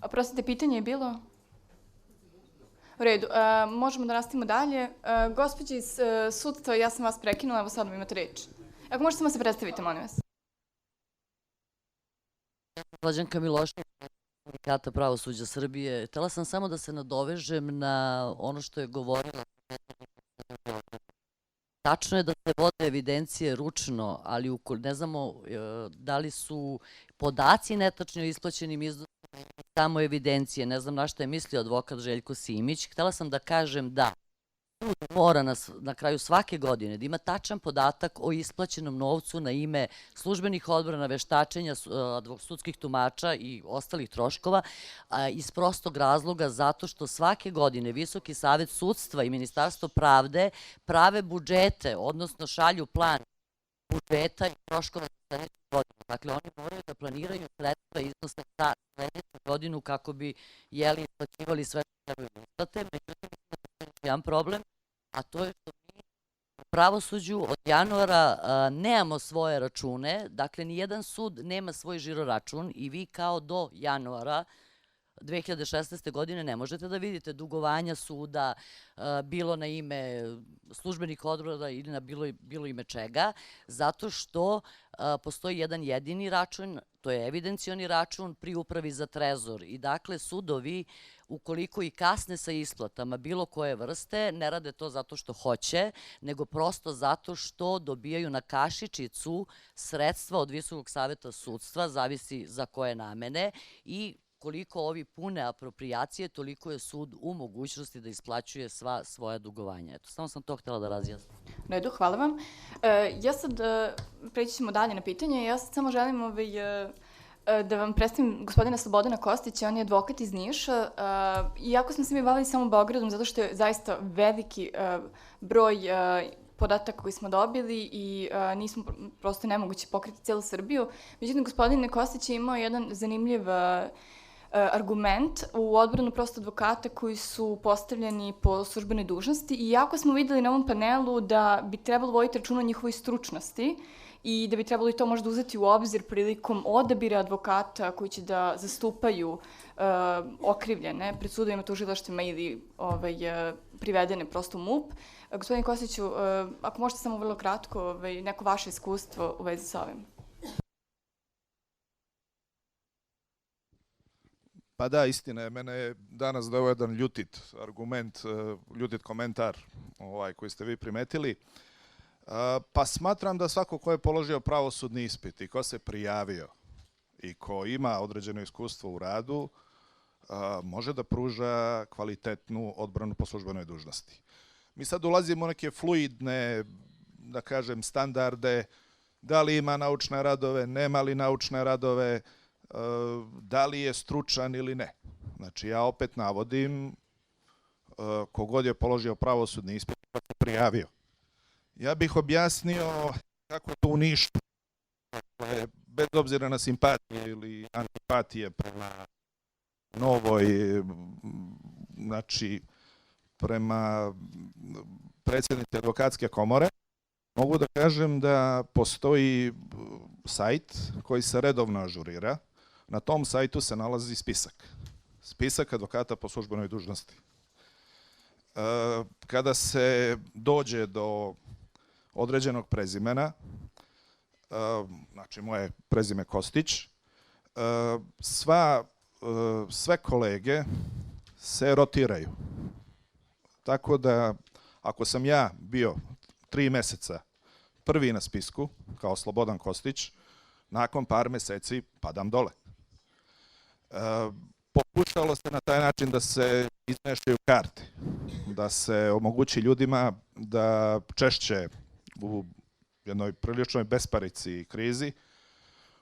Oprostite, pitanje je bilo? U redu, možemo da nastavimo dalje. Gospođe iz sudstva, ja sam vas prekinula, evo sad imate reč. Ako možete samo se predstavite, molim vas. Slađanka Milošević, Sindikata pravosuđa Srbije. Htela sam samo da se nadovežem na ono što je govorila. Tačno je da se vode evidencije ručno, ali ne znamo da li su podaci netačni o isplaćenim iznosima samo evidencije. Ne znam na što je mislio advokat Željko Simić. Htela sam da kažem da sud mora na kraju svake godine da ima tačan podatak o isplaćenom novcu na ime službenih odbrana, veštačenja, sudskih tumača i ostalih troškova, iz prostog razloga zato što svake godine Visoki savet sudstva i Ministarstvo pravde prave budžete, odnosno šalju plan budžeta i troškova za sledeću godinu. Dakle, oni moraju da planiraju sredstva i iznose za sledeću godinu kako bi isplaćivali sve što trebaju isplate. Međutim, jedan problem, a to je što mi u pravosuđu od januara nemamo svoje račune, dakle, nijedan sud nema svoj žiroračun i vi kao do januara 2016. godine ne možete da vidite dugovanja suda, bilo na ime službenih odbrana ili na bilo ime čega, zato što postoji jedan jedini račun, to je evidencioni račun pri Upravi za trezor. I dakle, sudovi, ukoliko i kasne sa isplatama bilo koje vrste, ne rade to zato što hoće, nego prosto zato što dobijaju na kašičicu sredstva od Visokog saveta sudstva, zavisi za koje namene, i koliko ovi pune aproprijacije, toliko je sud u mogućnosti da isplaćuje sva svoja dugovanja. Eto, samo sam to htjela da razjasnim. U redu, hvala vam. Ja sad, preći ćemo dalje na pitanje, ja sad samo želim da vam predstavim gospodina Slobodana Kostića, on je advokat iz Niša. Iako smo se mi bavili samo Beogradom, zato što je zaista veliki broj podataka koji smo dobili i nismo prosto nemoguće pokriti celu Srbiju. Međutim, gospodin Kostić je imao jedan zanimljiv argument u odbranu prosto advokata koji su postavljeni po službenoj dužnosti i jako smo videli na ovom panelu da bi trebalo voditi računa o njihovoj stručnosti i da bi trebalo i to možda uzeti u obzir prilikom odabira advokata koji će da zastupaju okrivljene pred sudovima, tužilaštvima ili privedene prosto u MUP. Gospodin Kostiću, ako možete samo vrlo kratko, neko vaše iskustvo u vezi sa ovim. Pa da, istina je. Mene je danas dao jedan ljutit argument, ljutit komentar koji ste vi primetili. Pa smatram da svako ko je položio pravosudni ispit i ko se prijavio i ko ima određeno iskustvo u radu, može da pruža kvalitetnu odbranu po službenoj dužnosti. Mi sad ulazimo u neke fluidne, da kažem, standarde da li ima naučne radove, nema li naučne radove, da li je stručan ili ne. Znači, ja opet navodim kogod je položio pravosudni ispit pa se prijavio. Ja bih objasnio kako je to u Nišu. Dakle, bez obzira na simpatije ili antipatije prema Novoj, znači prema predsjednici advokatske komore, mogu da kažem da postoji sajt koji se redovno ažurira. Na tom sajtu se nalazi spisak. Spisak advokata po službenoj dužnosti. Kada se dođe do određenog prezimena, znači moje prezime Kostić, sve kolege se rotiraju. Tako da, ako sam ja bio 3 meseca prvi na spisku, kao Slobodan Kostić, nakon par meseci padam dole. Pokušalo se na taj način da se izmešaju karte, da se omogući ljudima da češće u jednoj priličnoj besparici i krizi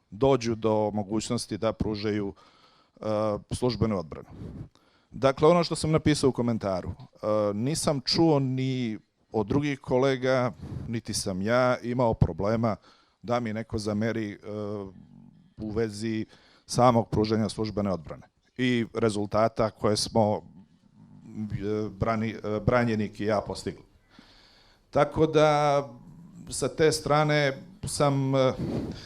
dođu do mogućnosti da pružaju službenu odbranu. Dakle, ono što sam napisao u komentaru, nisam čuo ni od drugih kolega, niti sam ja imao problema da mi neko zameri u vezi samog pružanja službene odbrane i rezultata koje smo branjenik i ja postigli. Tako da, sa te strane sam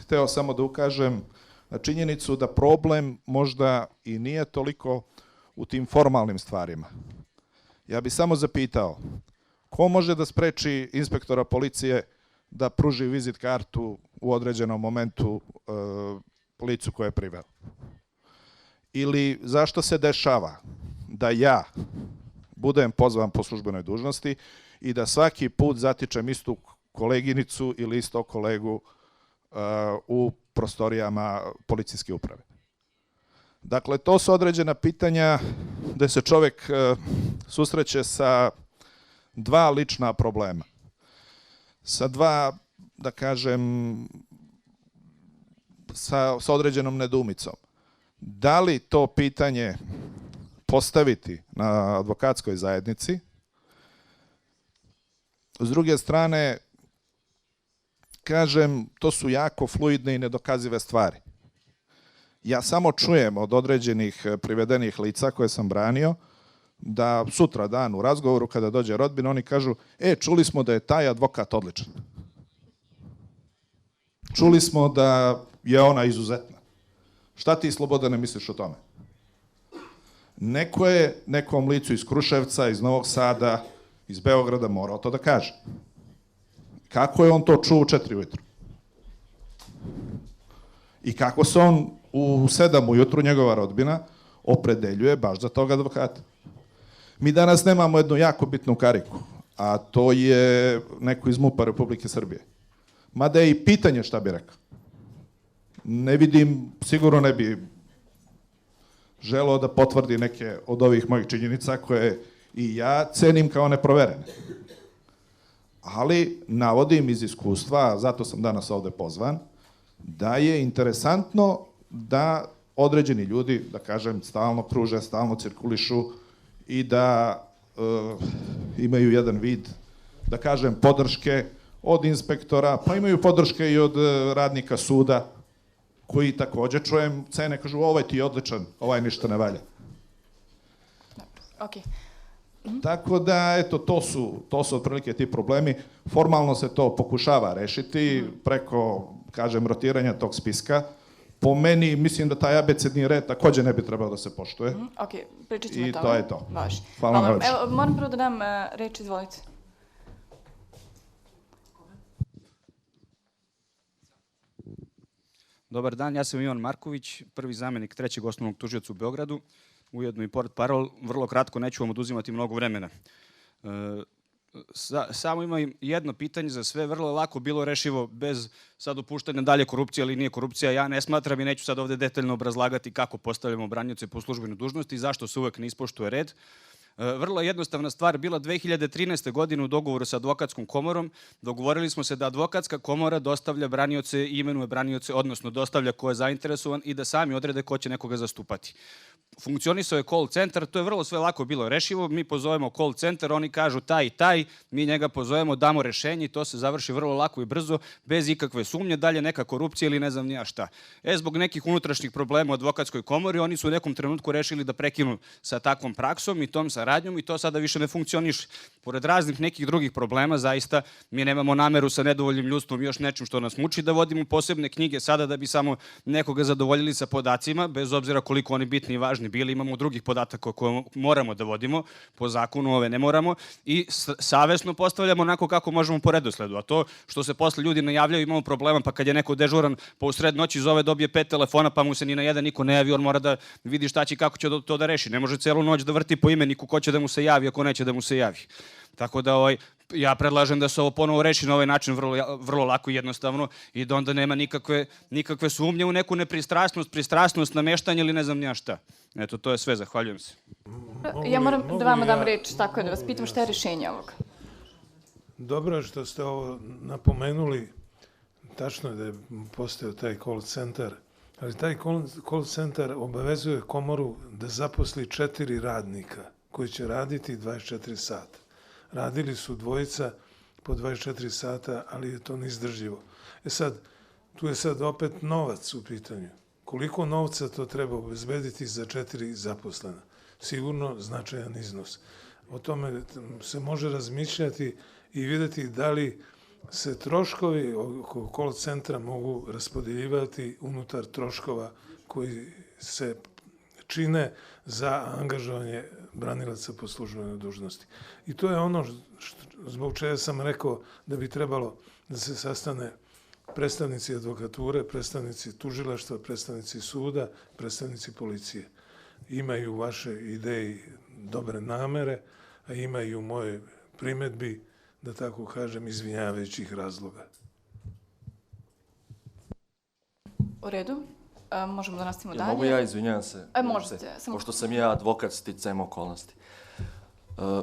hteo samo da ukažem na činjenicu da problem možda i nije toliko u tim formalnim stvarima. Ja bih samo zapitao, ko može da spreči inspektora policije da pruži vizit kartu u određenom momentu licu koje je priveo? Ili zašto se dešava da ja budem pozvan po službenoj dužnosti i da svaki put zatičem istu koleginicu ili istog kolegu u prostorijama policijske uprave? Dakle, to su određena pitanja gde se čovek susreće sa dva lična problema. Sa dva, da kažem, sa određenom nedoumicom. Da li to pitanje postaviti na advokatskoj zajednici? S druge strane, kažem, to su jako fluidne i nedokazive stvari. Ja samo čujem od određenih privedenih lica koje sam branio da sutra dan u razgovoru kada dođe rodbina oni kažu čuli smo da je taj advokat odličan. Čuli smo da je ona izuzetna. Šta ti, Slobodane, misliš o tome? Neko je nekom licu iz Kruševca, iz Novog Sada, iz Beograda morao to da kaže. Kako je on to čuo u 4 ujutru? I kako se on u 7 ujutru, njegova rodbina, opredeljuje baš za tog advokata? Mi danas nemamo jednu jako bitnu kariku, a to je neko iz MUP-a Republike Srbije. Mada je i pitanje šta bi rekao. Ne vidim, sigurno ne bi želeo da potvrdi neke od ovih mojih činjenica koje i ja cenim kao neproverene. Ali navodim iz iskustva, zato sam danas ovde pozvan, da je interesantno da određeni ljudi, da kažem, stalno kruže, stalno cirkulišu i da imaju jedan vid, da kažem, podrške od inspektora, pa imaju podrške i od radnika suda, koji takođe čujem cene, kažu ovaj ti je odličan, ovaj ništa ne valja. Okej. Tako da, eto, to su otprilike ti problemi. Formalno se to pokušava rešiti preko, kažem, rotiranja tog spiska. Po meni, mislim da taj abecedni red takođe ne bi trebao da se poštuje. Ok, pričat ćemo o tome. I to je to. Važi. Hvala vam. Evo, moram prvo da dam reč, izvolite. Dobar dan, ja sam Ivan Marković, prvi zamenik trećeg osnovnog tužioca u Beogradu, ujedno i portparol. Vrlo kratko, neću vam oduzimati mnogo vremena. Samo imam jedno pitanje za sve, vrlo lako bilo rešivo bez sad upuštanja dalje korupcija ili nije korupcija. Ja ne smatram i neću sad ovde detaljno obrazlagati kako postavljamo branioce po službenoj dužnosti i zašto se uvek ne ispoštuje red. Vrlo jednostavna stvar bila 2013. godine u dogovoru sa advokatskom komorom. Dogovorili smo se da advokatska komora dostavlja branioce i imenuje branioce, odnosno dostavlja ko je zainteresovan i da sami odrede ko će nekoga zastupati. Funkcionisao je call centar, to je vrlo sve lako bilo rešivo, mi pozovemo call centar, oni kažu taj i taj, mi njega pozovemo, damo rešenje i to se završi vrlo lako i brzo, bez ikakve sumnje, dalje neka korupcija ili ne znam nija šta. Zbog nekih unutrašnjih problema u advokatskoj komori, oni su u nekom trenutku rešili da prekinu sa takvom praksom i tom saradnjom i to sada više ne funkcioniše. Pored raznih nekih drugih problema, zaista mi nemamo nameru sa nedovoljnim ljudstvom i još nečim što nas muči da vodimo posebne knjige sada da bi samo nekoga zadovoljili sa podacima, bez obzira koliko oni bitni i važni bili, imamo drugih podataka koje moramo da vodimo, po zakonu ove ne moramo i savesno postavljamo onako kako možemo po redosledu, a to što se posle ljudi najavljaju imamo problema, pa kad je neko dežuran pa u sred noći zove, dobije 5 telefona pa mu se ni na jedan niko ne javi, on mora da vidi šta će i kako će to da reši, ne može celu noć da vrti po imeniku ko će da mu se javi, ako neće da mu se javi. Tako da ja predlažem da se ovo ponovo reši na ovaj način vrlo lako i jednostavno i da onda nema nikakve sumnje u neku pristrasnost, nameštanje ili ne znam nija šta. Eto, to je sve, zahvaljujem se. Ja moram da vama dam reč, tako je, da vas pitam šta je rešenje ovoga. Dobro je što ste ovo napomenuli. Tačno je da je postao taj call centar, ali taj call centar obavezuje komoru da zaposli 4 radnika koji će raditi 24 sata. Radili su dvojica po 24 sata, ali je to neizdrživo. Tu je sad opet novac u pitanju. Koliko novca to treba obezbediti za 4 zaposlena? Sigurno značajan iznos. O tome se može razmišljati i videti da li se troškovi oko call centra mogu raspodeljivati unutar troškova koji se čine za angažovanje branilaca po službenoj dužnosti. I to je ono zbog čega sam rekao da bi trebalo da se sastane predstavnici advokature, predstavnici tužilaštva, predstavnici suda, predstavnici policije. Imaju u vaše ideji dobre namere, a imaju u moje primetbi, da tako kažem, izvinjavajućih razloga. U redu. Možemo da nastavimo dalje. Mogu ja, izvinjavam se. Možete. Pošto sam ja advokat sticajem okolnosti.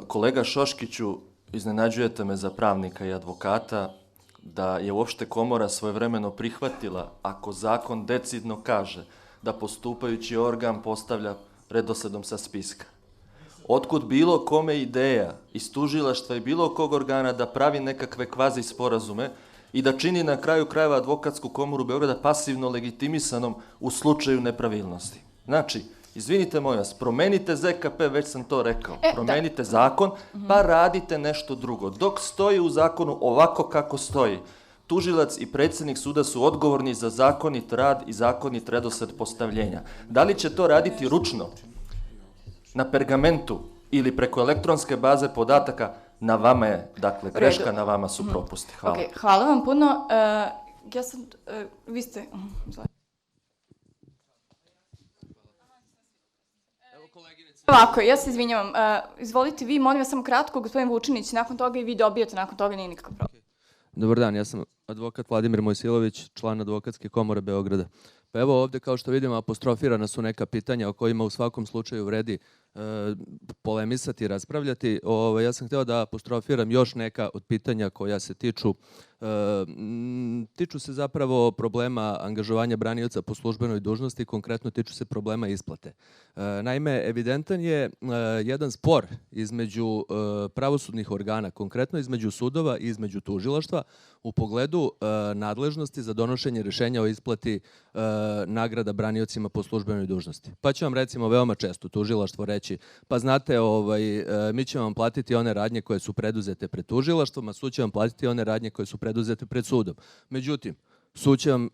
Kolega Šoškiću, iznenađujete me za pravnika i advokata da je uopšte komora svojevremeno prihvatila ako zakon decidno kaže da postupajući organ postavlja redosledom sa spiska. Otkud bilo kome ideja iz tužilaštva i bilo kog organa da pravi nekakve kvazi sporazume i da čini na kraju krajeva advokatsku komoru Beograda pasivno legitimisanom u slučaju nepravilnosti. Znači, izvinite molim vas, promenite ZKP, već sam to rekao, promenite zakon, pa radite nešto drugo. Dok stoji u zakonu ovako kako stoji, tužilac i predsjednik suda su odgovorni za zakonit rad i zakonit redosled postavljenja. Da li će to raditi ručno, na pergamentu ili preko elektronske baze podataka, na vama je, dakle, greška, na vama su propusti. Hvala. Hvala vam puno. Ja sam, vi ste... Ovako, ja se izvinjavam. Izvolite vi, molim vas samo kratko, gospodin Vučinić, nakon toga i vi dobijete, nakon toga nije nikakav problem. Dobar dan, ja sam advokat Vladimir Mojsilović, član Advokatske komore Beograda. Pa evo ovde, kao što vidimo, apostrofirana su neka pitanja o kojima u svakom slučaju vredi polemisati i raspravljati. Ja sam hteo da apostrofiram još neka od pitanja koja se tiču se zapravo problema angažovanja branioca po službenoj dužnosti, konkretno tiču se problema isplate. Naime, evidentan je jedan spor između pravosudnih organa, konkretno između sudova i između tužilaštva, u pogledu nadležnosti za donošenje rešenja o isplati nagrada braniocima po službenoj dužnosti. Pa će vam recimo veoma često tužilaštvo reći, pa znate, mi ćemo vam platiti one radnje koje su preduzete pred tužilaštvom, a sud će vam platiti one radnje koje su preduzete pred sudom. Međutim, sud će vam,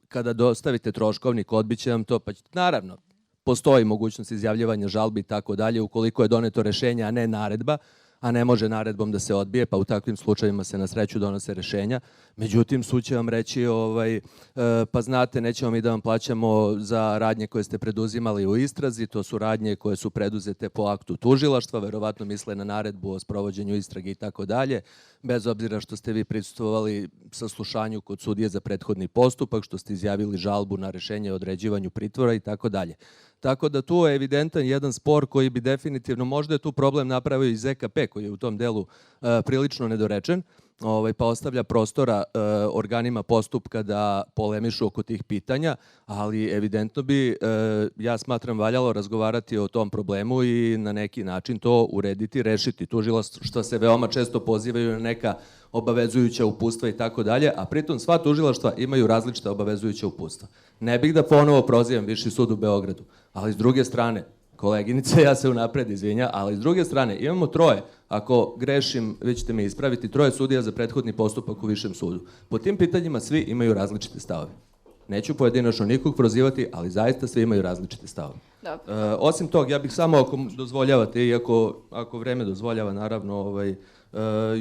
kada dostavite troškovnik, odbit će vam to, pa naravno, postoji mogućnost izjavljivanja žalbi i tako dalje, ukoliko je doneto rešenje, a ne naredba, a ne može naredbom da se odbije, pa u takvim slučajevima se na sreću donose rešenja. Međutim, sud će vam reći, pa znate, nećemo mi da vam plaćamo za radnje koje ste preduzimali u istrazi, to su radnje koje su preduzete po aktu tužilaštva, verovatno misle na naredbu o sprovođenju istrage i tako dalje, bez obzira što ste vi prisustvovali saslušanju kod sudije za prethodni postupak, što ste izjavili žalbu na rešenje o određivanju pritvora i tako dalje. Tako da tu je evidentan jedan spor koji bi definitivno, možda je tu problem napravio i ZKP koji je u tom delu prilično nedorečen, pa ostavlja prostora organima postupka da polemišu oko tih pitanja, ali evidentno bi, ja smatram, valjalo razgovarati o tom problemu i na neki način to urediti, rešiti. Tužilaštva se veoma često pozivaju na neka obavezujuća uputstva i tako dalje, a pritom sva tužilaštva imaju različita obavezujuća uputstva. Ne bih da ponovo prozivam Viši sud u Beogradu, ali s druge strane, koleginice, ja se unapred izvinjam, ali s druge strane imamo troje, ako grešim, vi ćete me ispraviti, troje sudija za prethodni postupak u Višem sudu. Po tim pitanjima svi imaju različite stavove. Neću pojedinačno nikog prozivati, ali zaista svi imaju različite stavove. Osim tog, ja bih samo, ako dozvoljavate, i ako vreme dozvoljava, naravno,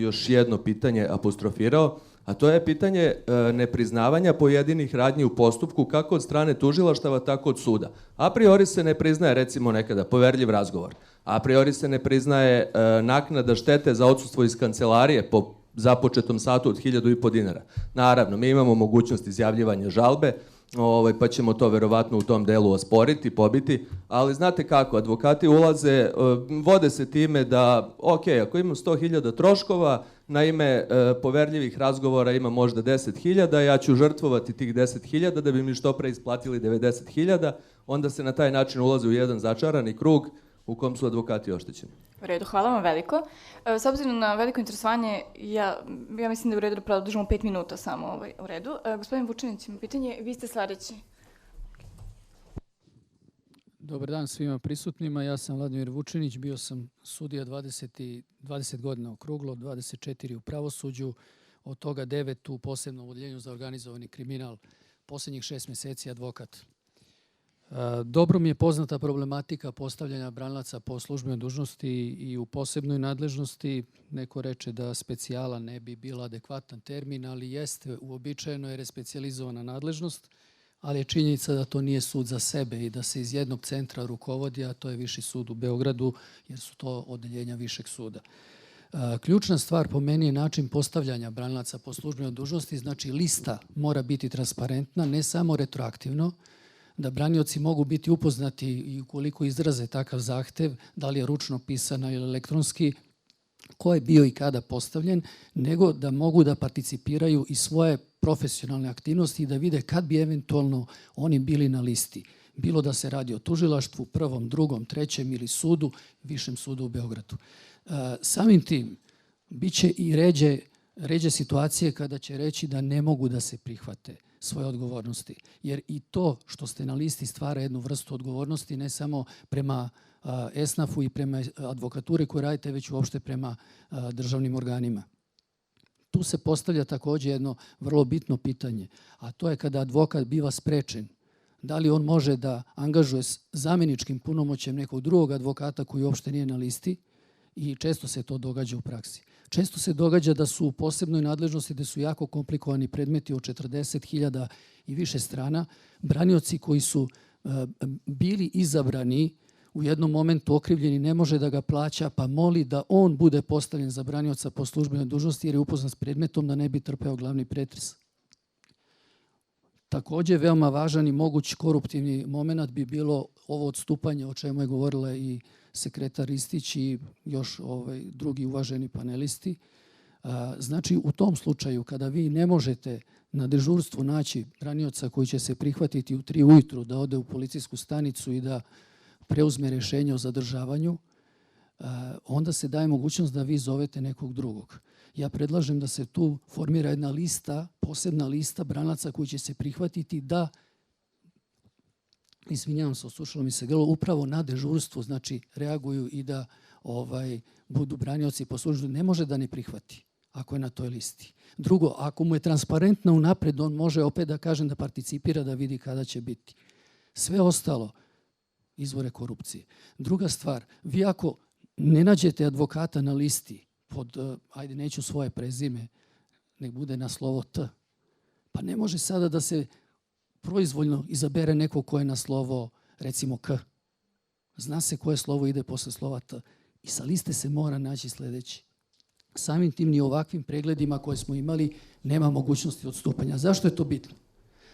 još jedno pitanje apostrofirao, a to je pitanje nepriznavanja pojedinih radnji u postupku kako od strane tužilaštava, tako od suda. A priori se ne priznaje, recimo nekada, poverljiv razgovor. A priori se ne priznaje naknada štete za odsustvo iz kancelarije po započetom satu od 1.500 dinara. Naravno, mi imamo mogućnost izjavljivanja žalbe, pa ćemo to verovatno u tom delu osporiti, pobiti, ali znate kako, advokati ulaze, vode se time da, ok, ako imam 100.000 troškova, na ime poverljivih razgovora ima možda 10.000, ja ću žrtvovati tih 10.000 da bi mi što pre isplatili 90.000, onda se na taj način ulaze u jedan začarani krug u kom su advokati oštećeni. U redu, hvala vam veliko. S obzirom na veliko interesovanje, ja mislim da je u redu da produžimo 5 minuta samo u redu. Gospodin Vučinić, ima pitanje, vi ste sledeći. Dobar dan svima prisutnima, ja sam Vladimir Vučinić, bio sam sudija 20 godina okruglo, 24 u pravosuđu, od toga 9 u posebnom odeljenju za organizovani kriminal, poslednjih 6 meseci advokat. Dobro mi je poznata problematika postavljanja branilaca po službenoj dužnosti i u posebnoj nadležnosti. Neko reče da specijala ne bi bila adekvatan termin, ali jeste uobičajeno jer je specijalizovana nadležnost, ali je činjenica da to nije sud za sebe i da se iz jednog centra rukovodi, a to je Viši sud u Beogradu, jer su to odeljenja Višeg suda. Ključna stvar po meni je način postavljanja branilaca po službenoj dužnosti, znači lista mora biti transparentna, ne samo retroaktivno, da branioci mogu biti upoznati i ukoliko izraze takav zahtev, da li je ručno pisana ili elektronski, ko je bio i kada postavljen, nego da mogu da participiraju i svoje profesionalne aktivnosti i da vide kad bi eventualno oni bili na listi. Bilo da se radi o tužilaštvu, prvom, drugom, trećem ili sudu, Višem sudu u Beogradu. Samim tim, bit će i ređe situacije kada će reći da ne mogu da se prihvate svoje odgovornosti. Jer i to što ste na listi stvara jednu vrstu odgovornosti ne samo prema ESNAF-u i prema advokature koje radite, već uopšte prema državnim organima. Tu se postavlja takođe jedno vrlo bitno pitanje, a to je kada advokat biva sprečen, da li on može da angažuje zameničkim punomoćjem nekog drugog advokata koji uopšte nije na listi i često se to događa u praksi. Često se događa da su u posebnoj nadležnosti gde su jako komplikovani predmeti od 40.000 i više strana, branioci koji su bili izabrani u jednom momentu okrivljeni ne može da ga plaća, pa moli da on bude postavljen za branioca po službenoj dužnosti jer je upoznat s predmetom da ne bi trpeo glavni pretres. Takođe, veoma važan i moguć koruptivni moment bi bilo ovo odstupanje o čemu je govorila i sekretar Ristić i još drugi uvaženi panelisti. Znači, u tom slučaju, kada vi ne možete na dežurstvu naći branioca koji će se prihvatiti u 3 ujutru da ode u policijsku stanicu i da preuzme rešenje o zadržavanju, onda se daje mogućnost da vi zovete nekog drugog. Ja predlažem da se tu formira jedna lista, posebna lista branilaca koji će se prihvatiti da, izvinjavam se, osušilo mi se grlo, upravo na dežurstvu, znači reaguju i da budu branioci po službi. Ne može da ne prihvati ako je na toj listi. Drugo, ako mu je transparentno unapred, on može opet da kažem da participira, da vidi kada će biti. Sve ostalo, izvore korupcije. Druga stvar, vi ako ne nađete advokata na listi pod, ajde neću svoje prezime, nek bude na slovo T, pa ne može sada da se proizvoljno izabere neko ko je na slovo, recimo K. Zna se koje slovo ide posle slova T. I sa liste se mora naći sledeći. Samim tim ni ovakvim pregledima koje smo imali nema mogućnosti odstupanja. Zašto je to bitno?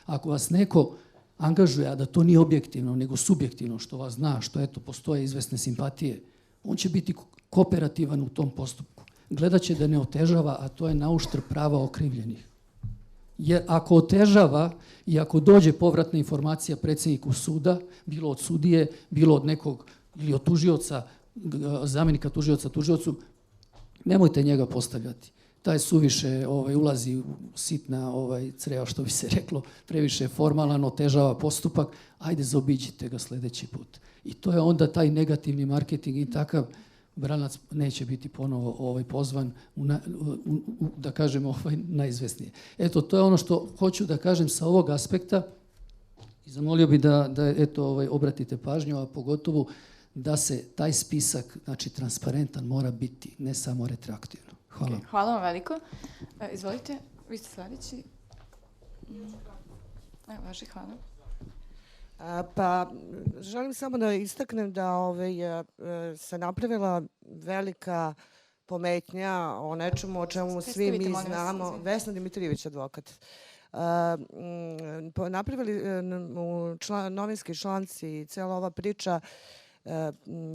Ako vas neko angažuje, a da to nije objektivno, nego subjektivno, što vas zna, što eto, postoje izvesne simpatije, on će biti kooperativan u tom postupku. Gledat će da ne otežava, a to je na uštrb prava okrivljenih. Jer ako otežava i ako dođe povratna informacija predsjedniku suda, bilo od sudije, bilo od nekog, ili od tužioca, zamenika tužioca tužiocu, nemojte njega postavljati. Taj suviše ulazi u sitna creva, što bi se reklo, previše formalan, otežava postupak, ajde zaobiđite ga sledeći put. I to je onda taj negativni marketing i takav branac neće biti ponovo pozvan, da kažem, najizvesnije. Eto, to je ono što hoću da kažem sa ovog aspekta i zamolio bi da obratite pažnju, a pogotovo da se taj spisak, znači transparentan, mora biti, ne samo retroaktivno. Hvala. Okay, hvala vam veliko. Izvolite, vi ste sledeći. Važi, hvala. Pa, želim samo da istaknem da se napravila velika pometnja o nečemu o čemu svi mi znamo. Vesna Dimitrijević, advokat. Napravili u novinski članci i cijela ova priča,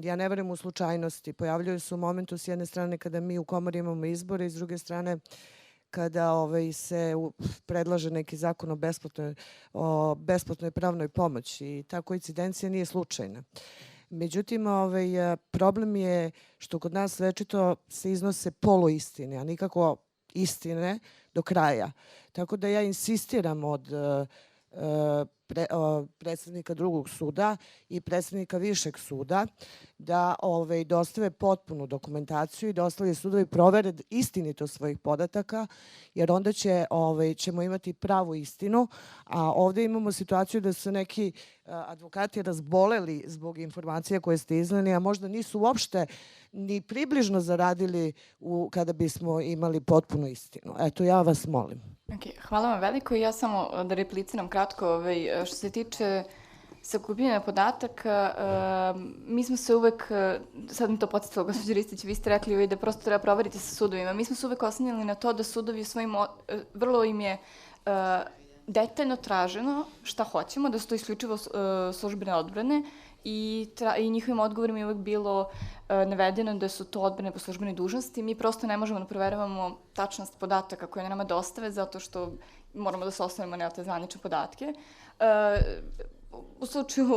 ja ne verujem u slučajnosti. Pojavljaju se u momentu s jedne strane kada mi u komori imamo izbore i s druge strane kada se predlaže neki zakon o besplatnoj pravnoj pomoći i ta koincidencija nije slučajna. Međutim, problem je što kod nas večito se iznose poluistine, a nikako istine do kraja. Tako da ja insistiram od predsednika drugog suda i predsednika višeg suda da dostave potpunu dokumentaciju i da ostali sudovi provere istinitost svojih podataka, jer onda ćemo imati pravu istinu, a ovde imamo situaciju da su neki advokati razboleli zbog informacija koje ste iznali, a možda nisu uopšte ni približno zaradili kada bismo imali potpunu istinu. Eto, ja vas molim. Hvala vam veliko i ja samo da repliciram kratko. Što se tiče sakupljanja podataka, mi smo se uvek, sad mi to podsjetilo, gospođo Ristić, vi ste rekli da prosto treba proveriti sa sudovima. Mi smo se uvek oslanjali na to da sudovi svojim, vrlo im je detaljno traženo šta hoćemo, da su to isključivo službene odbrane i njihovim odgovorima je uvek bilo navedeno da su to odbrane po službenoj dužnosti. Mi prosto ne možemo da proveravamo tačnost podataka koje nama dostave zato što moramo da se osnovimo na te zvanične podatke. U slučaju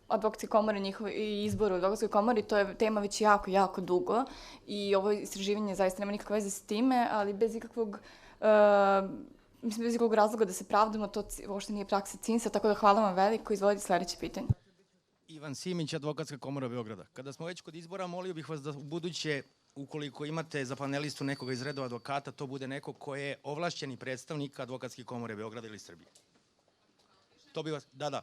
advokatske komore i izboru u advokatskoj komori, to je tema već jako, jako dugo i ovo istraživanje zaista nema nikakve veze s time, ali bez ikakvog razloga da se pravdamo, to uopšte nije praksa CINS-a, tako da hvala vam veliko. Izvolite sledeće pitanje. Ivan Simić, Advokatska komora Beograda. Kada smo već kod izbora, molio bih vas da u buduće, ukoliko imate za panelistu nekoga iz redova advokata, to bude neko ko je ovlašćeni predstavnik Advokatske komore Beograda ili Srbije. To bi vas, da.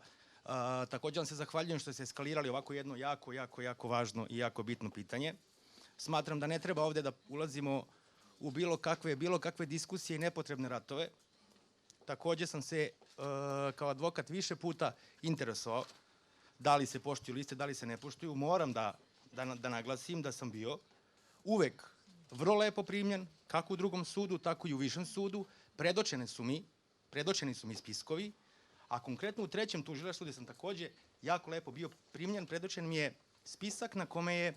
Također vam se zahvaljujem što ste eskalirali ovako jedno jako važno i jako bitno pitanje. Smatram da ne treba ovde da ulazimo u bilo kakve diskusije i nepotrebne ratove. Također sam se kao advokat više puta interesovao da li se poštuju liste, da li se ne poštuju. Moram da naglasim da sam bio uvek vrlo lepo primljen, kako u drugom sudu, tako i u višem sudu. Predočeni su mi spiskovi, a konkretno u trećem tužilaštvu gde sam takođe jako lepo bio primljen, predočen mi je spisak na kome je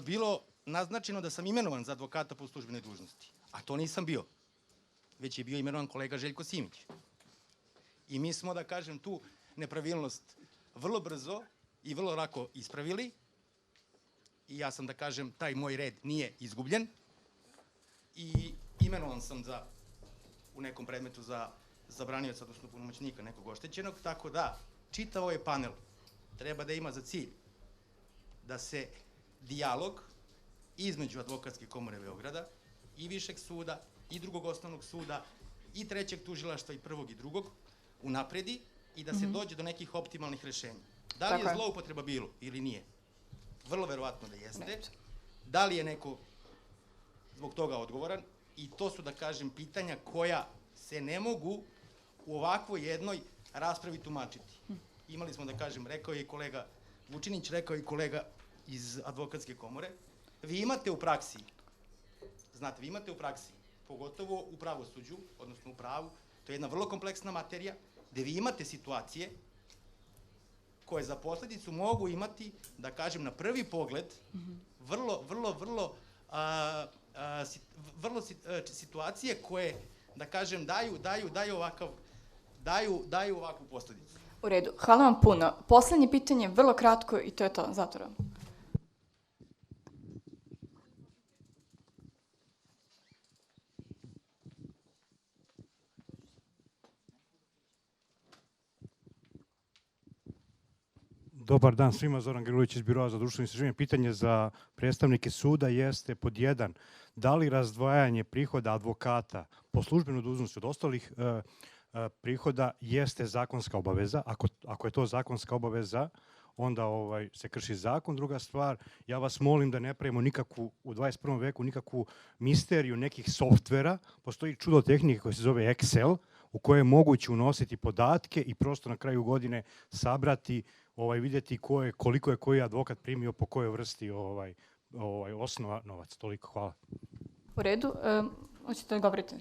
bilo naznačeno da sam imenovan za advokata po službenoj dužnosti. A to nisam bio, već je bio imenovan kolega Željko Simić. I mi smo, da kažem, tu nepravilnost vrlo brzo i vrlo lako ispravili. I ja sam, da kažem, taj moj red nije izgubljen. I imenovan sam u nekom predmetu za branioca, odnosno punomoćnika nekog oštećenog. Tako da, čitav ovaj panel treba da ima za cilj da se dijalog između Advokatske komore Beograda i Višeg suda i Drugog osnovnog suda i Trećeg tužilaštva i Prvog i Drugog unapredi i da se dođe do nekih optimalnih rešenja. Da li je zloupotreba bilo ili nije? vrlo verovatno da jeste. Da li je neko zbog toga odgovoran? I to su, da kažem, pitanja koja se ne mogu u ovakvoj jednoj raspravi tumačiti. Imali smo, da kažem, rekao je i kolega Vučinić, rekao je i kolega iz Advokatske komore, vi imate u praksi, znate, vi imate u praksi, pogotovo u pravosuđu, odnosno u pravu, to je jedna vrlo kompleksna materija, gde vi imate situacije koje za posledicu mogu imati, da kažem, na prvi pogled, vrlo situacije koje, da kažem, daju ovakvu posledicu. U redu, hvala vam puno. Poslednje pitanje, vrlo kratko i to je to, zatvoram. Dobar dan svima, Zoran Grilović iz Biroa za društveno istraživanje. Pitanje za predstavnike suda jeste pod 1. Da li razdvajanje prihoda advokata po službenoj dužnosti od ostalih prihoda jeste zakonska obaveza? Ako je to zakonska obaveza, onda se krši zakon. Druga stvar, ja vas molim da ne pravimo nikakvu, u 21. veku, nikakvu misteriju nekih softvera. Postoji čudo tehnike koja se zove Excel, u kojoj je moguće unositi podatke i prosto na kraju godine sabrati, vidjeti koliko je koji advokat primio po kojoj vrsti osnova novac. Toliko, hvala. U redu, hoćete li govoriti?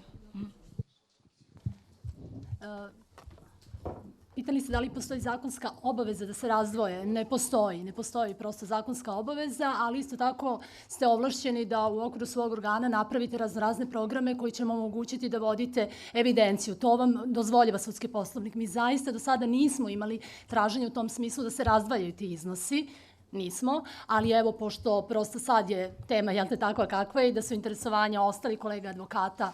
Pitali ste da li postoji zakonska obaveza da se razdvoje. Ne postoji prosto zakonska obaveza, ali isto tako ste ovlašćeni da u okviru svog organa napravite razne programe koji će vam omogućiti da vodite evidenciju. To vam dozvoljava sudski poslovnik. Mi zaista do sada nismo imali traženje u tom smislu da se razdvajaju ti iznosi. Nismo, ali evo, pošto prosto sad je tema, jel te, takva kakva je i da su interesovanja ostali kolega advokata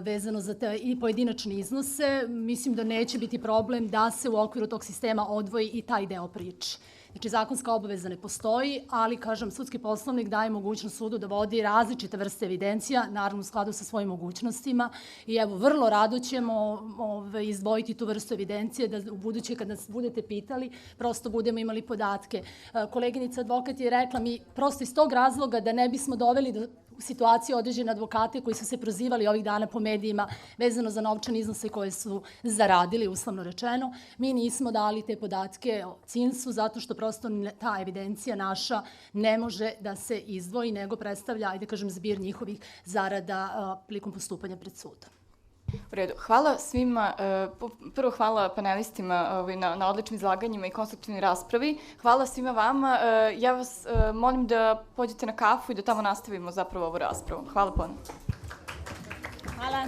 vezano za te i pojedinačne iznose, mislim da neće biti problem da se u okviru tog sistema odvoji i taj deo priče. Znači, zakonska obaveza ne postoji, ali, kažem, sudski poslovnik daje mogućnost sudu da vodi različite vrste evidencija, naravno u skladu sa svojim mogućnostima. I evo, vrlo rado ćemo izdvojiti tu vrstu evidencije da u buduće kad nas budete pitali, prosto budemo imali podatke. Koleginica advokat je rekla, mi prosto iz tog razloga da ne bismo doveli do situacije određene advokate koji su se prozivali ovih dana po medijima vezano za novčane iznose koje su zaradili, uslovno rečeno. Mi nismo dali te podatke o CINS-u zato što prosto ta evidencija naša ne može da se izdvoji, nego predstavlja, ajde kažem, zbir njihovih zarada prilikom postupanja pred sudom. U redu. Hvala svima. Prvo hvala panelistima na odličnim izlaganjima i konstruktivnoj raspravi. Hvala svima vama. Ja vas molim da pođete na kafu i da tamo nastavimo zapravo ovu raspravu. Hvala puno. Hvala.